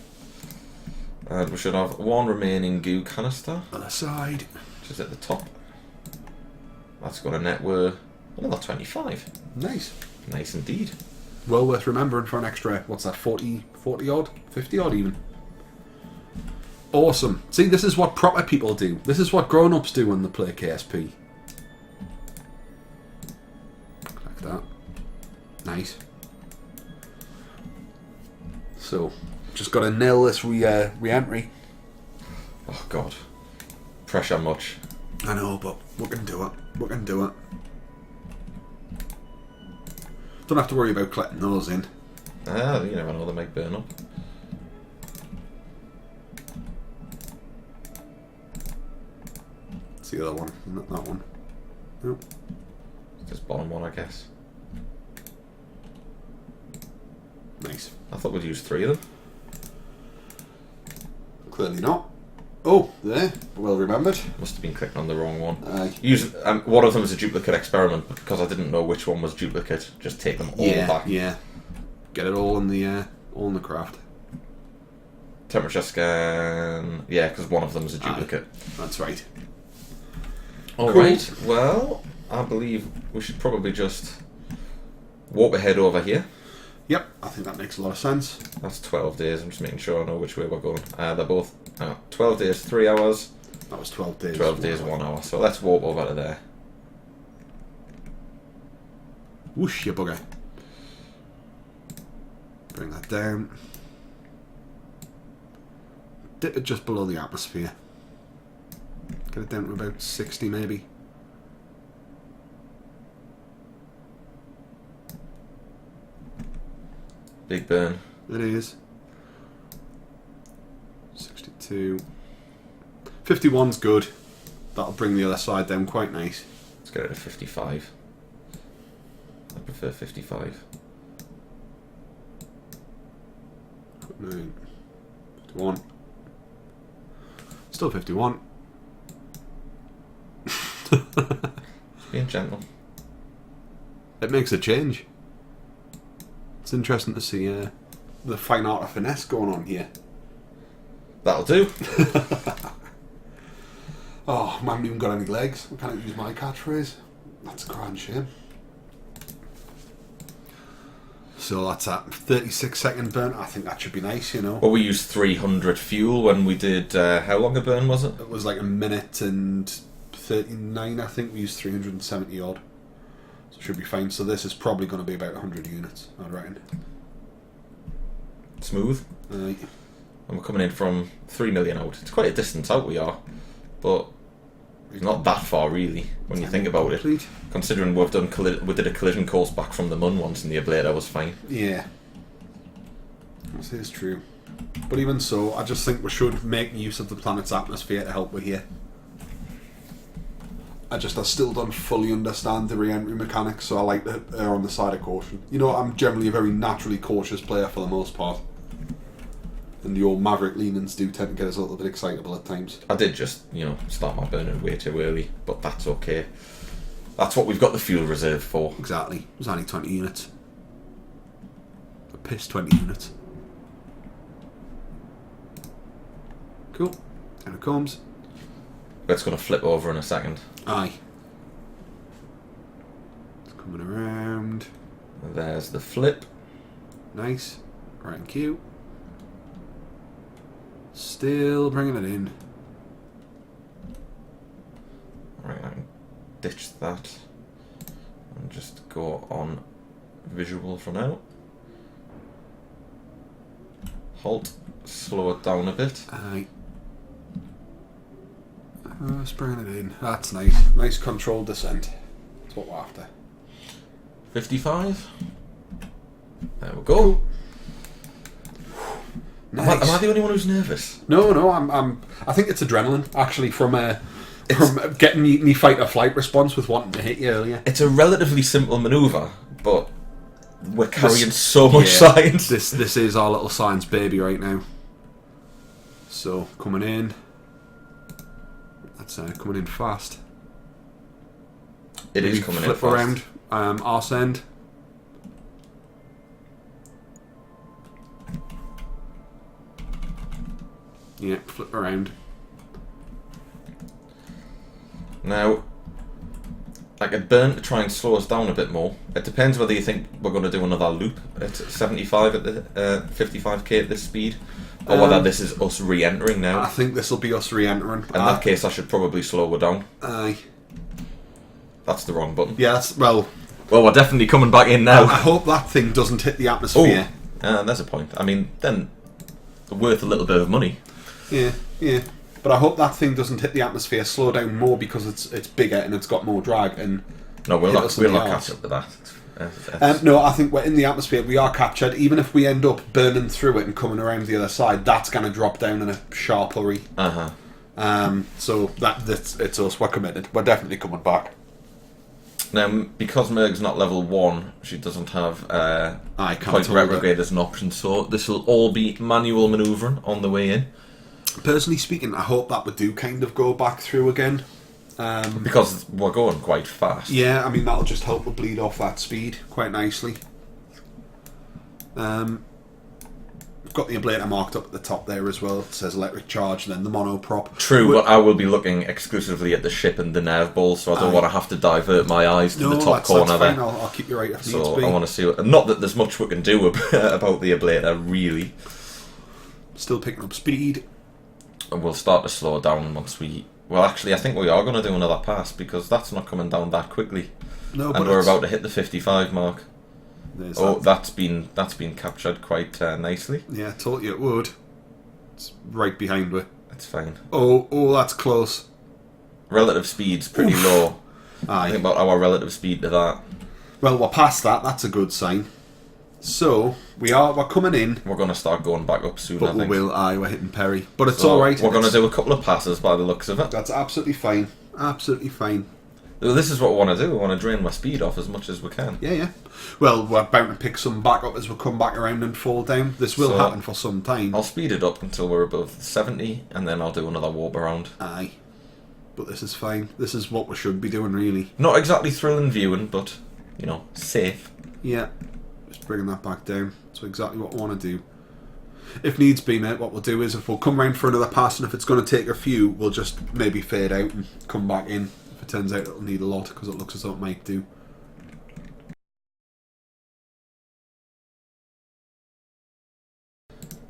And we should have one remaining goo canister. Other side. Which is at the top. That's going to net worth another 25. Nice. Nice indeed. Well worth remembering for an extra, what's that, 40 odd? 50 odd even. Awesome. See, this is what proper people do. This is what grown-ups do when they play KSP. Like that. Nice. So, just got to nail this re-entry. Oh god. Pressure much. I know, but we can do it. We can do it. Don't have to worry about collecting those in. You never know, they might burn up. It's the other one, not that one. Nope. This bottom one, I guess. Nice. I thought we'd use 3 of them. Clearly not. Oh, there. Well remembered. Must have been clicking on the wrong one. Use one of them is a duplicate experiment, but because I didn't know which one was duplicate, just take them all back. Yeah. Get it all in the craft. Temperature scan. Yeah, because one of them is a duplicate. That's right. Alright, well, I believe we should probably just warp ahead over here. Yep, I think that makes a lot of sense. That's 12 days. I'm just making sure I know which way we're going. They're both 12 days, 3 hours. That was 12 days. 12 days, 1 hour. So let's warp over to there. Whoosh, you bugger. Bring that down. Dip it just below the atmosphere. Get it down to about 60 maybe. Big burn. It is. 62. 51's good. That'll bring the other side down quite nice. Let's get it to 55. I prefer 55. 9. 51. Still 51. Being gentle. It makes a change. It's interesting to see the fine art of finesse going on here. That'll do. Oh, man, haven't even got any legs. I can't use my catchphrase. That's a grand shame. So that's that 36-second burn. I think that should be nice, you know. Well, we used 300 fuel when we did. How long a burn was it? It was like a minute and 39, I think. We used 370 odd. So it should be fine. So this is probably going to be about 100 units, I reckon. Smooth. Aye. And we're coming in from 3 million out. It's quite a distance out we are, but it's not that far really when you think about it. Considering we did a collision course back from the Mun once, and the ablator was fine. Yeah, this is true. But even so, I just think we should make use of the planet's atmosphere to help with here. I still don't fully understand the re-entry mechanics, so I like to err on the side of caution. You know, I'm generally a very naturally cautious player for the most part. And the old maverick leanings do tend to get us a little bit excitable at times. I did just, start my burning way too early, but that's okay. That's what we've got the fuel reserve for. Exactly. It was only 20 units. A piss 20 units. Cool. And it comes. It's going to flip over in a second. Aye. It's coming around. There's the flip. Nice. Right in queue. Still bringing it in. Right, I can ditch that and just go on visual for now. Halt, slow it down a bit. Aye. Just bringing it in. That's nice. Nice controlled descent. That's what we're after. 55. There we go. Nice. Am I the only one who's nervous? No. I think it's adrenaline actually from getting me fight or flight response with wanting to hit you earlier. It's a relatively simple manoeuvre, but we're carrying so much science. This is our little science baby right now. So coming in. That's coming in fast. It is coming in fast. Flip around. Arse end. Yeah, flip around. Now, I could burn to try and slow us down a bit more. It depends whether you think we're going to do another loop at 75 at the 55k at this speed, or whether this is us re-entering now. I think this will be us re-entering. In that case, I should probably slow her down. Aye. That's the wrong button. Yeah, well, we're definitely coming back in now. I hope that thing doesn't hit the atmosphere. There's a point. I mean, then worth a little bit of money. Yeah. But I hope that thing doesn't hit the atmosphere, slow down more because it's bigger and it's got more drag. And no, we'll not catch up with that. No, I think we're in the atmosphere. We are captured. Even if we end up burning through it and coming around the other side, that's going to drop down in a sharp hurry. So it's us. We're committed. We're definitely coming back. Now, because Merg's not level 1, she doesn't have point retrograde as an option, so this will all be manual manoeuvring on the way in. Personally speaking, I hope that we do kind of go back through again. Because we're going quite fast. Yeah, I mean, that'll just help to bleed off that speed quite nicely. got the ablator marked up at the top there as well. It says electric charge, and then the monoprop. True, but I will be looking exclusively at the ship and the nerve ball, so I don't want to have to divert my eyes to the top corner that's there. I'll keep you right if So needs be. I want to see what, not that there's much we can do about the ablator, really. Still picking up speed. And we'll start to slow down once we... Well, actually, I think we are going to do another pass, because that's not coming down that quickly. No, And but we're about to hit the 55 mark. that. That's been captured quite nicely. Yeah, I told you it would. It's right behind me. That's fine. Oh, that's close. Relative speed's pretty low. Aye. Think about our relative speed to that. Well, we're past that. That's a good sign. So we're coming in, We're going to start going back up soon, I but we think. will. Aye, we're hitting Perry, but it's So all right. We're going to do a couple of passes by the looks of it. That's absolutely fine. Absolutely fine. Well, this is what we want to do. We want to drain my speed off as much as we can. Yeah. Well, we're bound to pick some back up as we come back around and fall down. This will So, happen for some time. I'll speed it up until we're above 70, and then I'll do another warp around. Aye. But this is fine. This is what we should be doing, really. Not exactly thrilling viewing, but, you know, safe. Yeah. Just bringing that back down. That's exactly what I want to do. If needs be, mate, what we'll do is if we'll come round for another pass, and if it's going to take a few, we'll just maybe fade out and come back in. If it turns out it'll need a lot, because it looks as though it might do.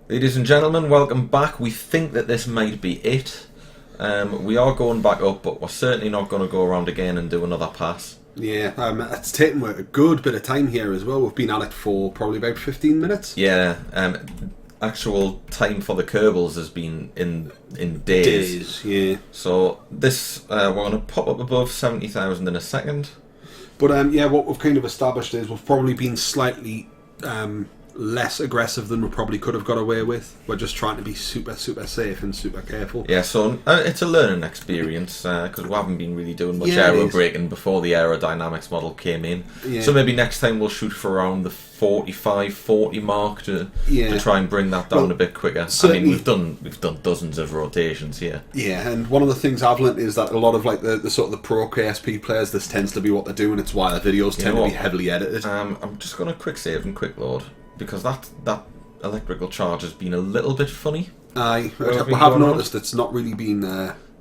Ladies and gentlemen, welcome back. We think that this might be it. We are going back up, but we're certainly not going to go around again and do another pass. Yeah, it's taken a good bit of time here as well. We've been at it for probably about 15 minutes. Yeah, actual time for the Kerbals has been in days. Yeah. So this, we're going to pop up above 70,000 in a second. But yeah, what we've kind of established is we've probably been slightly less aggressive than we probably could have got away with. We're just trying to be super safe and super careful. Yeah, so it's a learning experience because we haven't been really doing much Yeah, aero braking before the aerodynamics model came in. Yeah. So maybe next time we'll shoot for around the 45-40 mark to try and bring that down a bit quicker. I mean, we've done dozens of rotations here. Yeah, and one of the things I've learnt is that a lot of like the sort of the pro KSP players, this tends to be what they're doing. It's why the videos tend to be heavily edited. I'm just going to quick save and quick load because that electrical charge has been a little bit funny. Aye, we have noticed it's not really been.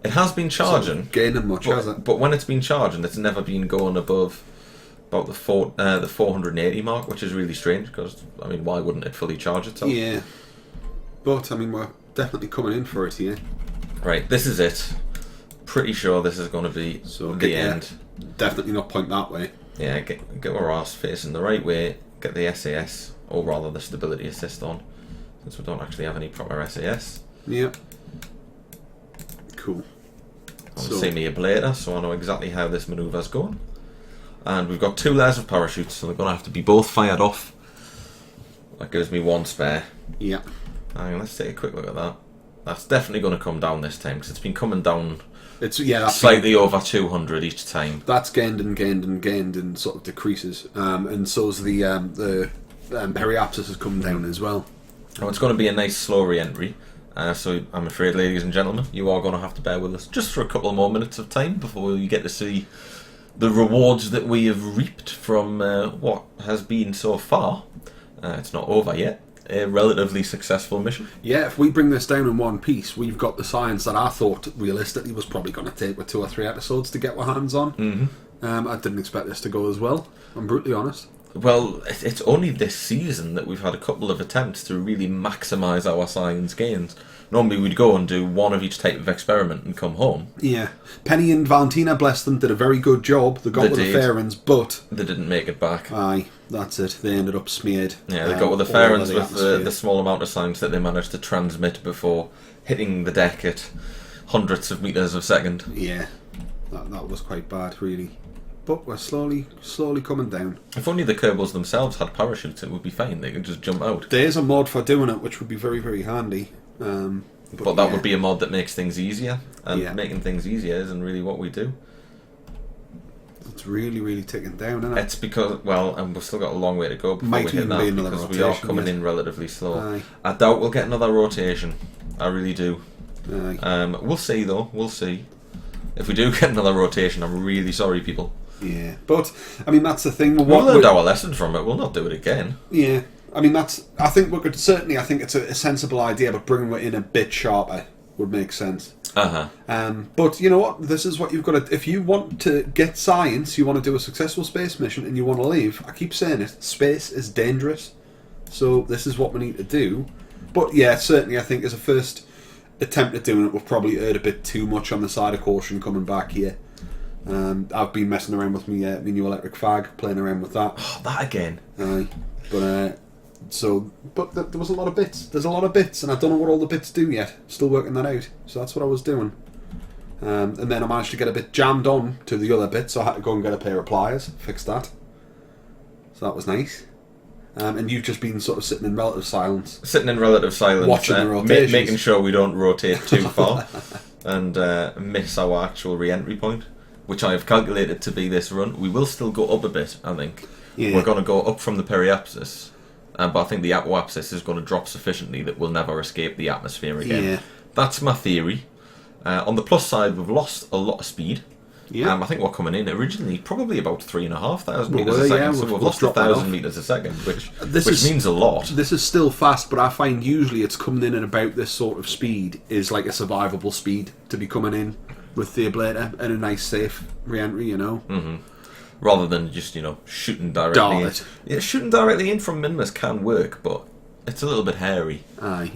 It has been charging, gaining much, has it? But when it's been charging, it's never been going above about the 480 mark, which is really strange because I mean, why wouldn't it fully charge itself? Yeah, but I mean, we're definitely coming in for it here. Right, this is it. Pretty sure this is going to be the end. Definitely not point that way. Yeah, get our arse facing the right way. Get the SAS, or rather the stability assist on, since we don't actually have any proper SAS. Yep. Cool. I'll see me ablator, so I know exactly how this manoeuvre's going. And we've got 2 layers of parachutes, so they're going to have to be both fired off. That gives me 1 spare. Yep. And let's take a quick look at that. That's definitely going to come down this time, because it's been coming down that's slightly over 200 each time. That's gained and sort of decreases. And so's the periapsis has come down as well. Oh, it's going to be a nice slow re-entry. So I'm afraid, ladies and gentlemen, you are going to have to bear with us just for a couple of more minutes of time before you get to see the rewards that we have reaped from what has been so far. It's not over yet. A relatively successful mission. Yeah, if we bring this down in one piece, we've got the science that I thought realistically was probably going to take with 2 or 3 episodes to get our hands on. Mm-hmm. I didn't expect this to go as well. I'm brutally honest. Well, it's only this season that we've had a couple of attempts to really maximise our science gains. Normally we'd go and do 1 of each type of experiment and come home. Yeah. Penny and Valentina, bless them, did a very good job. They got with the Fairens, but they didn't make it back. Aye, that's it. They ended up smeared. Yeah, they got with the Fairens with the small amount of science that they managed to transmit before hitting the deck at hundreds of metres a second. Yeah, that was quite bad, really. But we're slowly coming down. If only the Kerbals themselves had parachutes, it would be fine. They could just jump out. There's a mod for doing it, which would be very, very handy. But that would be a mod that makes things easier, and making things easier isn't really what we do. It's really, really ticking down, isn't it? It's because, well, and we've still got a long way to go before we hit that, because we are coming in relatively slow. Aye. I doubt we'll get another rotation. I really do. Aye. We'll see, though. We'll see. If we do get another rotation, I'm really sorry, people. Yeah, but I mean that's the thing. We've learned our lesson from it. We'll not do it again. Yeah, I mean, I think we could certainly. I think it's a sensible idea, but bringing it in a bit sharper would make sense. But you know what? This is what you've got to. If you want to get science, you want to do a successful space mission, and you want to leave. I keep saying it. Space is dangerous, so this is what we need to do. But yeah, certainly, I think as a first attempt at doing it, we've probably erred a bit too much on the side of caution coming back here. I've been messing around with my new electric fag, playing around with that. Oh, that again. But there was a lot of bits. There's a lot of bits, and I don't know what all the bits do yet. Still working that out. So that's what I was doing. And then I managed to get a bit jammed on to the other bit, so I had to go and get a pair of pliers, fix that. So that was nice. And you've just been sort of sitting in relative silence. Watching the rotations. Making sure we don't rotate too far and miss our actual re-entry point, which I have calculated to be this run. We will still go up a bit, I think. Yeah. We're going to go up from the periapsis, but I think the apoapsis is going to drop sufficiently that we'll never escape the atmosphere again. Yeah. That's my theory. On the plus side, we've lost a lot of speed. Yeah. I think we're coming in originally probably about 3,500 metres a second, so we've lost 1,000 metres a second, which means a lot. This is still fast, but I find usually it's coming in at about this sort of speed is like a survivable speed to be coming in with the ablator and a nice safe re-entry, you know. Mm-hmm. Rather than just, shooting directly in. Yeah, shooting directly in from Minmus can work, but it's a little bit hairy. Aye.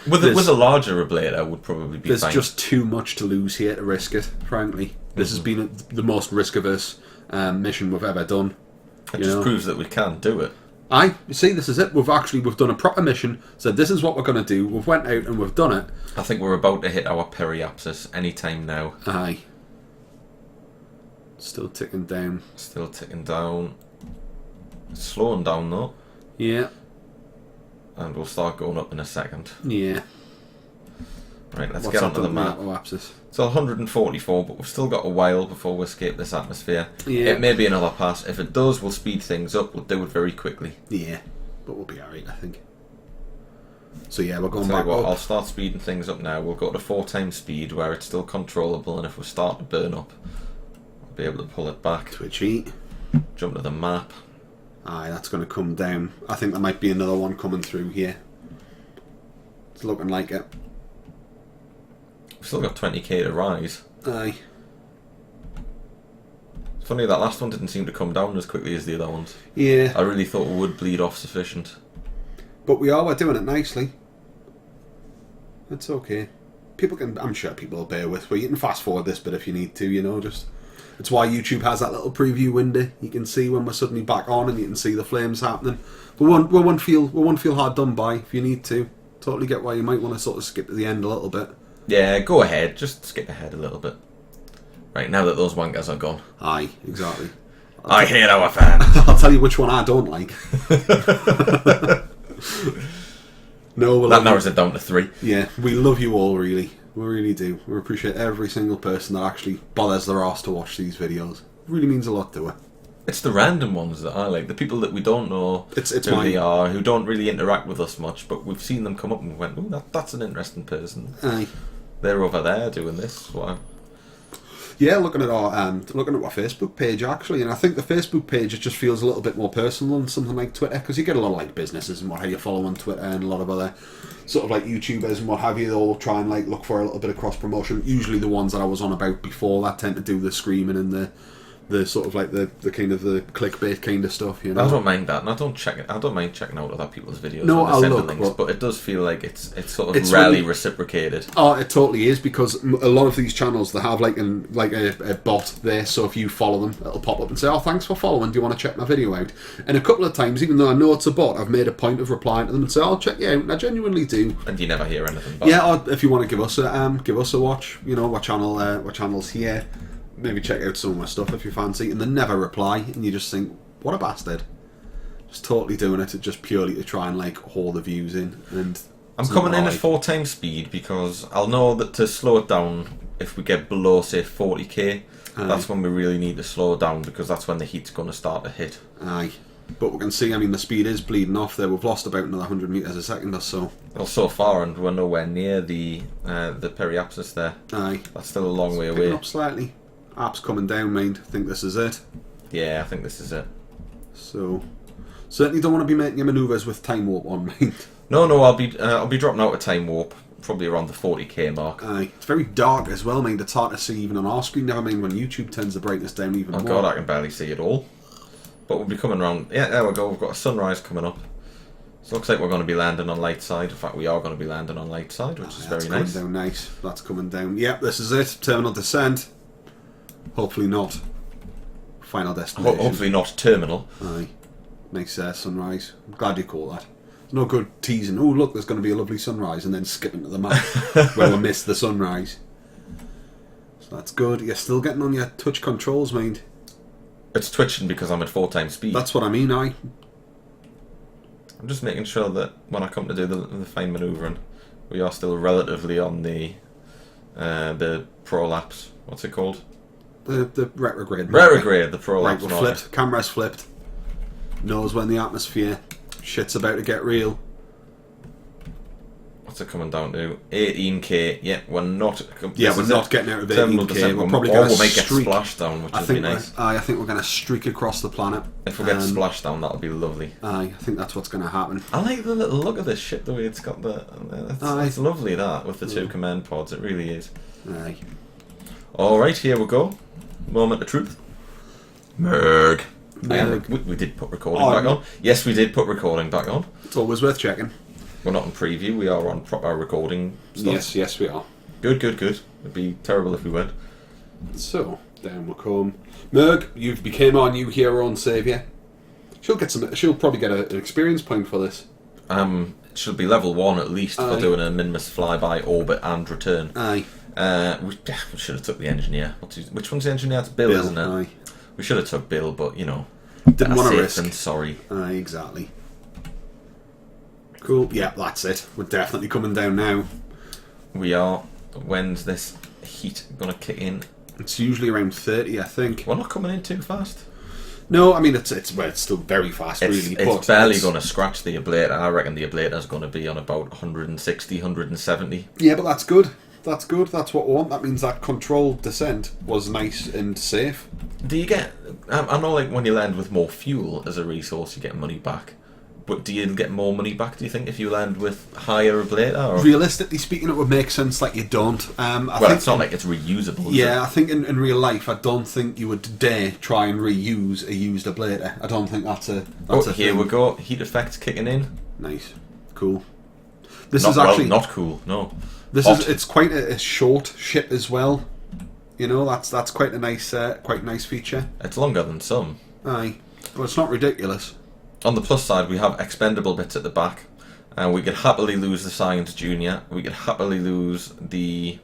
With a larger ablator would probably be fine. There's just too much to lose here to risk it, frankly. This has been the most risk-averse mission we've ever done. It just proves that we can do it. Aye, you see, this is it. We've done a proper mission, said this is what we're going to do. We've went out and we've done it. I think we're about to hit our periapsis any time now. Aye. Still ticking down. It's slowing down though. Yeah. And we'll start going up in a second. Yeah. Right, let's get onto the map. So 144, but we've still got a while before we escape this atmosphere. Yeah. It may be another pass. If it does, we'll speed things up. We'll do it very quickly. Yeah, but we'll be alright, I think. So yeah, we're going back up. I'll start speeding things up now. We'll go to 4 times speed where it's still controllable, and if we start to burn up, we'll be able to pull it back. To a cheat. Jump to the map. Aye, that's going to come down. I think there might be another one coming through here. It's looking like it. We've still got 20k to rise. Aye. It's funny that last one didn't seem to come down as quickly as the other ones. Yeah. I really thought we would bleed off sufficient. But we're doing it nicely. It's okay. I'm sure people will bear with. You can fast forward this bit if you need to, just... It's why YouTube has that little preview window. You can see when we're suddenly back on, and you can see the flames happening. We won't feel hard done by if you need to. Totally get why you might want to sort of skip to the end a little bit. Yeah, go ahead. Just skip ahead a little bit. Right, now that those wankers are gone. Aye, exactly. I hate our fans. I'll tell you which one I don't like. No, that narrows it down to 3. Yeah, we love you all, really. We really do. We appreciate every single person that actually bothers their arse to watch these videos. It really means a lot to her. It's the random ones that I like. The people that we don't know who they are, who don't really interact with us much, but we've seen them come up and we went, ooh, that's an interesting person. Aye. They're over there doing this. Wow. Yeah, looking at our Facebook page actually, and I think the Facebook page, it just feels a little bit more personal than something like Twitter, because you get a lot of like businesses and what have you follow on Twitter, and a lot of other sort of like YouTubers and what have you. They all try and like look for a little bit of cross promotion. Usually the ones that I was on about before that tend to do the screaming and the sort of like the kind of the clickbait kind of stuff, I don't mind that, and I don't mind checking out other people's videos. No, I'll look, but it does feel like it's sort of rarely reciprocated. Oh, it totally is, because a lot of these channels, they have like a bot there, so if you follow them, it'll pop up and say, "Oh, thanks for following. Do you want to check my video out?" And a couple of times, even though I know it's a bot, I've made a point of replying to them and say, "I'll check you out," and I genuinely do. And you never hear anything back. Yeah, or if you want to give us a watch, what channel's here. Maybe check out some of my stuff if you fancy, and they never reply, and you just think, what a bastard. Just totally doing it just purely to try and like haul the views in. And I'm coming in at 4 times speed because I'll know that to slow it down, if we get below say 40k, that's when we really need to slow down, because that's when the heat's going to start to hit. Aye. But we can see, the speed is bleeding off there. We've lost about another 100 metres a second or so. Well, so far, and we're nowhere near the periapsis there. Aye. That's still a long way away. Up slightly. App's coming down, mind. I think this is it. Yeah, I think this is it. So, Certainly don't want to be making your manoeuvres with time warp on, mind. No, I'll be dropping out of time warp probably around the 40k mark. Aye, it's very dark as well, mind. It's hard to see even on our screen. Never mind when YouTube turns the brightness down even more. Oh god, I can barely see it all. But we'll be coming around. Yeah, there we go. We've got a sunrise coming up. So it looks like we're going to be landing on light side. In fact, we are going to be landing on light side, which is very nice. That's coming down nice. That's coming down. Yep, this is it. Terminal descent. Hopefully not. Final destination. Hopefully not terminal. Aye. Nice sunrise. I'm glad you caught that. It's no good teasing, oh look, there's going to be a lovely sunrise, and then skipping to the map where we missed the sunrise. So that's good. You're still getting on your touch controls, mind. It's twitching because I'm at 4 times speed. That's what I mean, aye. I'm just making sure that when I come to do the fine manoeuvring, we are still relatively on the prolapse. What's it called? The retrograde. Retrograde, the prolapse. Right, we're flipped. Camera's flipped. Knows when the atmosphere shit's about to get real. What's it coming down to? 18k. Yeah, we're not. Yeah, we're not getting out of 18k. We're probably going to get splashdown, which would be nice. I think we're going to streak across the planet. If we get splashdown, that'll be lovely. I think that's what's going to happen. I like the little look of this ship, the way it's got the. It's lovely that with the 2 command pods. It really is. Aye. All right, here we go. Moment of truth. Merg. We did put recording back on. Yes, we did put recording back on. It's always worth checking. We're not on preview. We are on proper recording stuff. Yes, we are. Good. It'd be terrible if we weren't. So down we come. Merg, you became our new hero and saviour. She'll probably get an experience point for this. It should be level 1 at least for doing a Minmus flyby, orbit, and return. Aye. We should have took the engineer. Which one's the engineer? It's Bill, isn't it? Aye. We should have took Bill, but you know, didn't want to risk. Sorry. Aye, exactly. Cool. Yeah, that's it. We're definitely coming down now. We are. When's this heat gonna kick in? It's usually around 30, I think. We're not coming in too fast. No, I mean it's still very fast, really. It's barely going to scratch the ablator. I reckon the ablator's going to be on about 160, 170. Yeah, but that's good. That's good. That's what we want. That means that controlled descent was nice and safe. Do you get... I know like when you land with more fuel as a resource, you get money back. But do you get more money back, do you think, if you land with higher ablator? Or? Realistically speaking, it would make sense like you don't. I think, it's not like it's reusable, yeah, I think in real life, I don't think you would dare try and reuse a used ablator. I don't think that's a here thing. We go. Heat effects kicking in. Nice. Cool. This is actually... not cool, no. It's quite a short ship as well. You know, that's quite a nice feature. It's longer than some. Aye. But it's not ridiculous. On the plus side, we have expendable bits at the back, and we could happily lose the Science Junior. We could happily lose the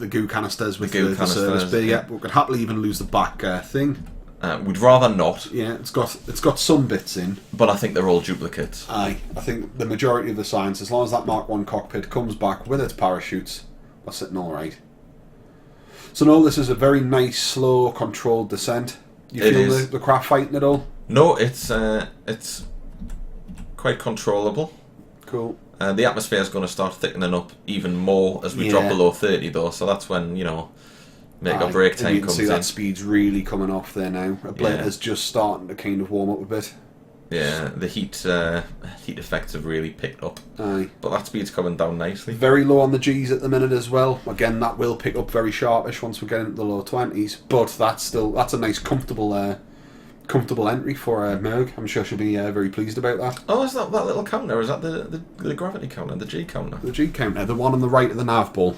goo canisters with the service bay. Yeah, we could happily even lose the back thing. We'd rather not. Yeah, it's got some bits in, but I think they're all duplicates. Aye, I think the majority of the Science, as long as that Mark 1 cockpit comes back with its parachutes, we're sitting all right. So no, this is a very nice, slow, controlled descent. You feel the craft fighting at all? No, it's quite controllable. Cool. The atmosphere is going to start thickening up even more as we drop below 30, though. So that's when make or break time comes in. You can see that speed's really coming off there now. Ablator's just starting to kind of warm up a bit. Yeah, the heat effects have really picked up. Aye. But that speed's coming down nicely. Very low on the G's at the minute as well. Again, that will pick up very sharpish once we get into the low 20s. But that's a nice comfortable entry for Merg. I'm sure she'll be very pleased about that. Oh, is that little counter? Is that the gravity counter, the G counter? The G counter, the one on the right of the nav ball.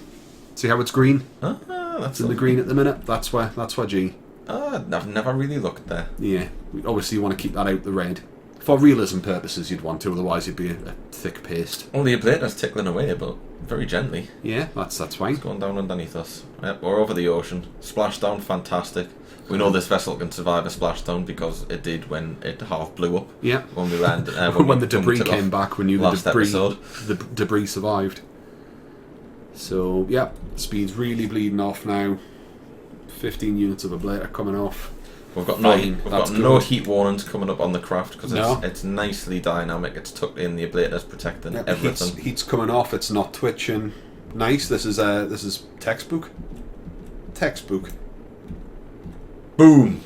See how it's green? That's in the green at the minute. That's where G. I've never really looked there. Yeah, obviously you want to keep that out the red. For realism purposes, you'd want to, otherwise it'd be a thick paste. Well, the ablator's tickling away, but very gently. Yeah, that's fine. It's going down underneath us. Yep, we're over the ocean. Splashdown, fantastic. We know this vessel can survive a splashdown because it did when it half blew up. Yeah. When we landed. When the debris came back, we knew the debris survived. So, yeah, speed's really bleeding off now. 15 units of ablator coming off. We've got no heat warnings coming up on the craft because it's nicely dynamic. It's tucked in, the ablator's protecting everything. Heat's coming off. It's not twitching. Nice. This is textbook. Boom!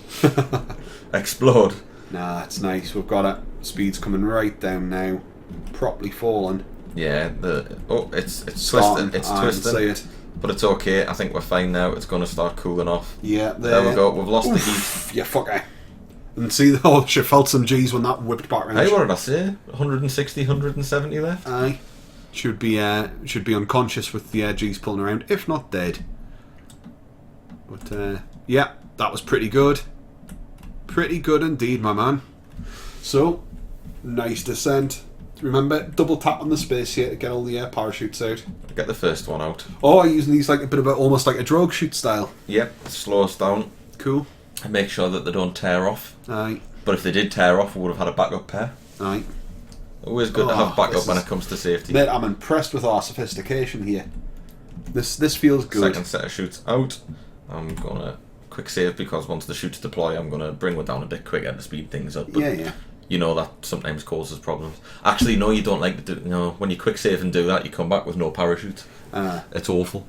Explode. Nah, it's nice. We've got it. Speed's coming right down now. Properly falling. Yeah, it's Starting. twisting. It's I can see twisting. it. But it's okay. I think we're fine now. It's going to start cooling off. Yeah, There we go. We've lost the heat. You fucker. And see, oh, she felt some G's when that whipped back around. Hey, what did I say? 160, 170 left? Aye. Should be unconscious with the G's pulling around, if not dead. But, yeah, that was pretty good. Pretty good indeed, my man. So, nice descent. Remember, double tap on the space here to get all the parachutes out. Get the first one out. Oh, using these like a bit of almost like a drogue chute style. Yep, slow us down. Cool. And make sure that they don't tear off. Aye. But if they did tear off, we would have had a backup pair. Aye. Always good to have backup when it comes to safety. Mate, I'm impressed with our sophistication here. This feels good. Second set of shoots out. I'm gonna quick save because once the shoots deploy, I'm gonna bring one down a bit quicker to speed things up. But yeah. you know that sometimes causes problems. Actually, no, you don't like to do. You know, when you quick save and do that, you come back with no parachute. It's awful.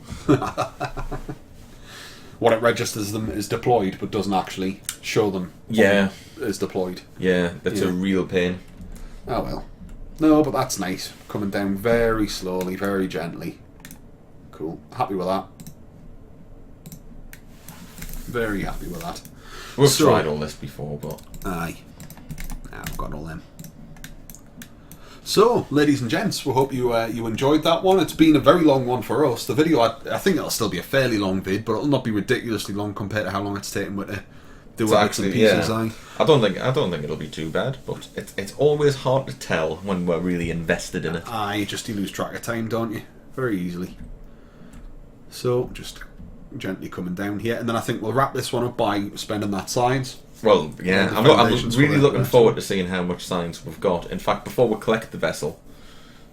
What it registers them is deployed, but doesn't actually show them. Yeah, is deployed. Yeah, it's a real pain. Oh well. No, but that's nice. Coming down very slowly, very gently. Cool. Happy with that. Very happy with that. We've tried all this before, but aye. I've got all them. So, ladies and gents, we hope you enjoyed that one. It's been a very long one for us. The video, I think it'll still be a fairly long vid, but it'll not be ridiculously long compared to how long it's taken with to do bits and pieces. Yeah. I don't think it'll be too bad, but it's always hard to tell when we're really invested in it. You lose track of time, don't you? Very easily. So, just gently coming down here, and then I think we'll wrap this one up by spending that science. Well, yeah, I'm really looking forward to seeing how much science we've got. In fact, before we collect the vessel,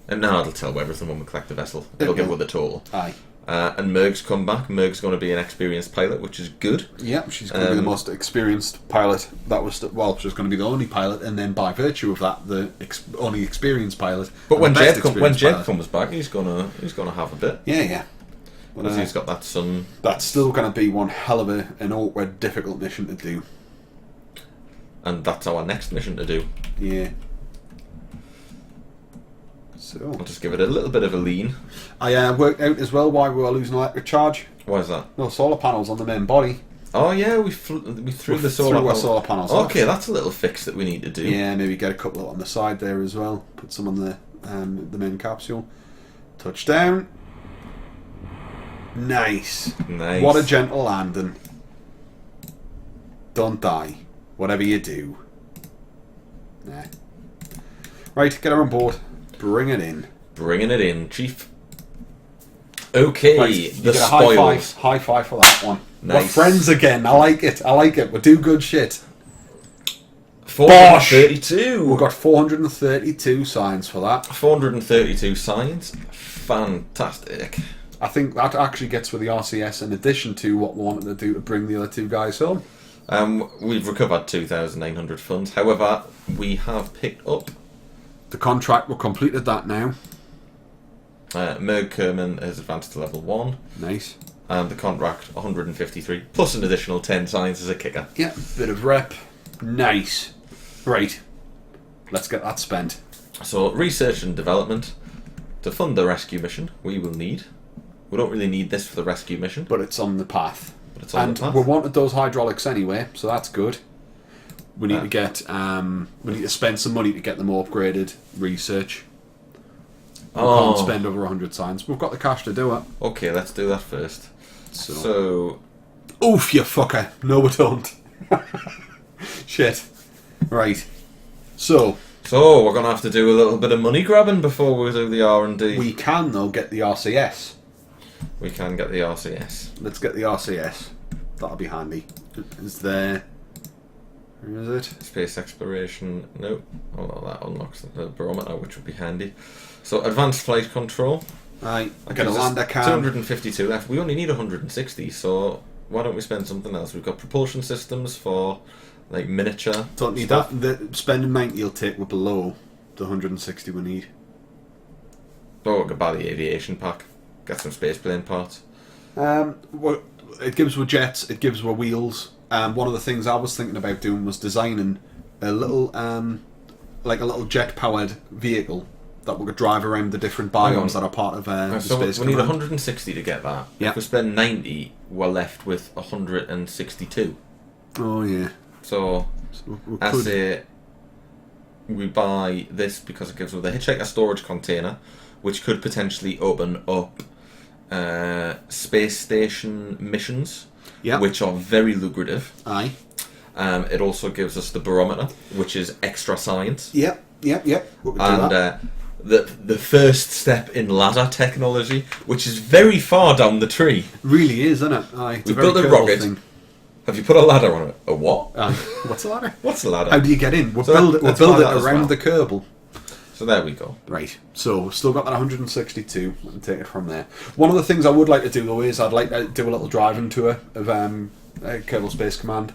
and now it'll tell everything when we collect the vessel. It'll give us the total. Aye. And Merg's come back. Merg's going to be an experienced pilot, which is good. Yeah, she's going to be the most experienced pilot. That was she's going to be the only pilot, and then by virtue of that, the only experienced pilot. But when Jeb comes back, he's gonna have a bit. Yeah. Because he's got that son. That's still going to be one hell of an awkward, difficult mission to do. And that's our next mission to do. Yeah. So I'll just give it a little bit of a lean. I worked out as well why we were losing electric charge. Why is that? No solar panels on the main body. Oh yeah, we threw the solar panels. Okay, that's a little fix that we need to do. Yeah, maybe get a couple on the side there as well. Put some on the main capsule. Touchdown. Nice. What a gentle landing. Don't die. Whatever you do. Nah. Right, get her on board. Bring it in. Bringing it in, Chief. Okay, right, the spoils. High five for that one. Nice. We're friends again. I like it. We do good shit. 432. We've got 432 signs for that. 432 signs. Fantastic. I think that actually gets with the RCS in addition to what we wanted to do to bring the other two guys home. We've recovered 2,900 funds. However, we have picked up the contract. We've completed that now. Merg Kerman has advanced to level 1. Nice. And the contract 153 plus an additional 10 signs as a kicker. Yeah, bit of rep. Nice. Right. Let's get that spent. So research and development to fund the rescue mission. We don't really need this for the rescue mission, but it's on the path. We wanted those hydraulics anyway, so that's good. We need to get we need to spend some money to get them upgraded. Research. We can't spend over 100 signs. We've got the cash to do it. Okay, let's do that first. So oof, you fucker! No, we don't. Shit. Right. So we're gonna have to do a little bit of money grabbing before we do the R&D. We can though get the RCS. We can get the RCS. Let's get the RCS. That'll be handy. Is there? Where is it? Space exploration. No. Oh, well, that unlocks the barometer, which would be handy. So advanced flight control. Right. I get a lander cam. 252 left. We only need 160. So why don't we spend something else? We've got propulsion systems for like miniature. Don't need stuff. that. The spending 90 will take we're below the 160 we need. Oh, we could buy the aviation pack. Get some spaceplane parts. It gives us jets. It gives us wheels. One of the things I was thinking about doing was designing a little like a little jet-powered vehicle that we could drive around the different biomes that are part of the So Space we need Command. 160 to get that. Yeah. If we spend 90, we're left with 162. Oh yeah. So We I could. say we buy this because it gives us the hitchhiker storage container, which could potentially open up space station missions, Yeah. which are very lucrative. Aye. It also gives us the barometer, which is extra science, Yep. We could do and that. the first step in ladder technology, which is very far down the tree. Really is, isn't it? Aye. It's We a very built a Kerbal rocket. thing. Have you put a ladder on it? A what? Aye. What's a ladder? What's a ladder? How do you get in? We'll So build it let's buy that as around well. the Kerbal. So there we go. Right, so we've still got that 162. We can take it from there. One of the things I would like to do though is I'd like to do a little driving tour of Kerbal Space Command.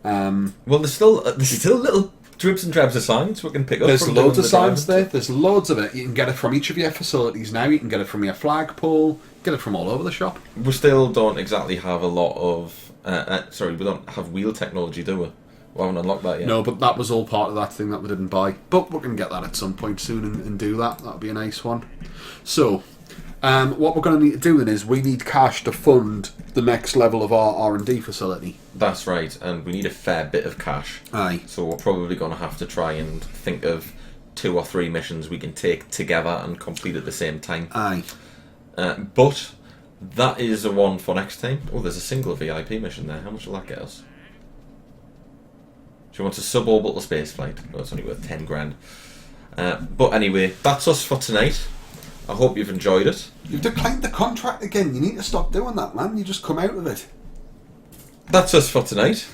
Well, there's still little dribs and drabs of science we can pick up. There's from loads doing of the science driving. there. There's loads of it. You can get it from each of your facilities now. You can get it from your flagpole. Get it from all over the shop. We still don't exactly have a lot of. Sorry, we don't have wheel technology, do we? We haven't unlocked that yet. No, but that was all part of that thing that we didn't buy. But we can get that at some point soon and do that. That'll be a nice one. So, what we're going to need to do then is we need cash to fund the next level of our R&D facility. That's right, and we need a fair bit of cash. Aye. So we're probably going to have to try and think of 2 or 3 missions we can take together and complete at the same time. Aye. But that is a one for next time. Oh, there's a single VIP mission there. How much will that get us? She wants a suborbital space flight. Oh, it's only worth 10 grand. But anyway, that's us for tonight. I hope you've enjoyed it. You've declined the contract again. You need to stop doing that, man. You just come out of it. That's us for tonight.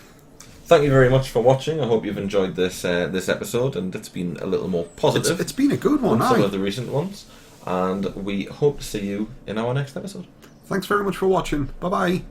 Thank you very much for watching. I hope you've enjoyed this episode, and it's been a little more positive It's been a good one, than some aye. of the recent ones. And we hope to see you in our next episode. Thanks very much for watching. Bye-bye.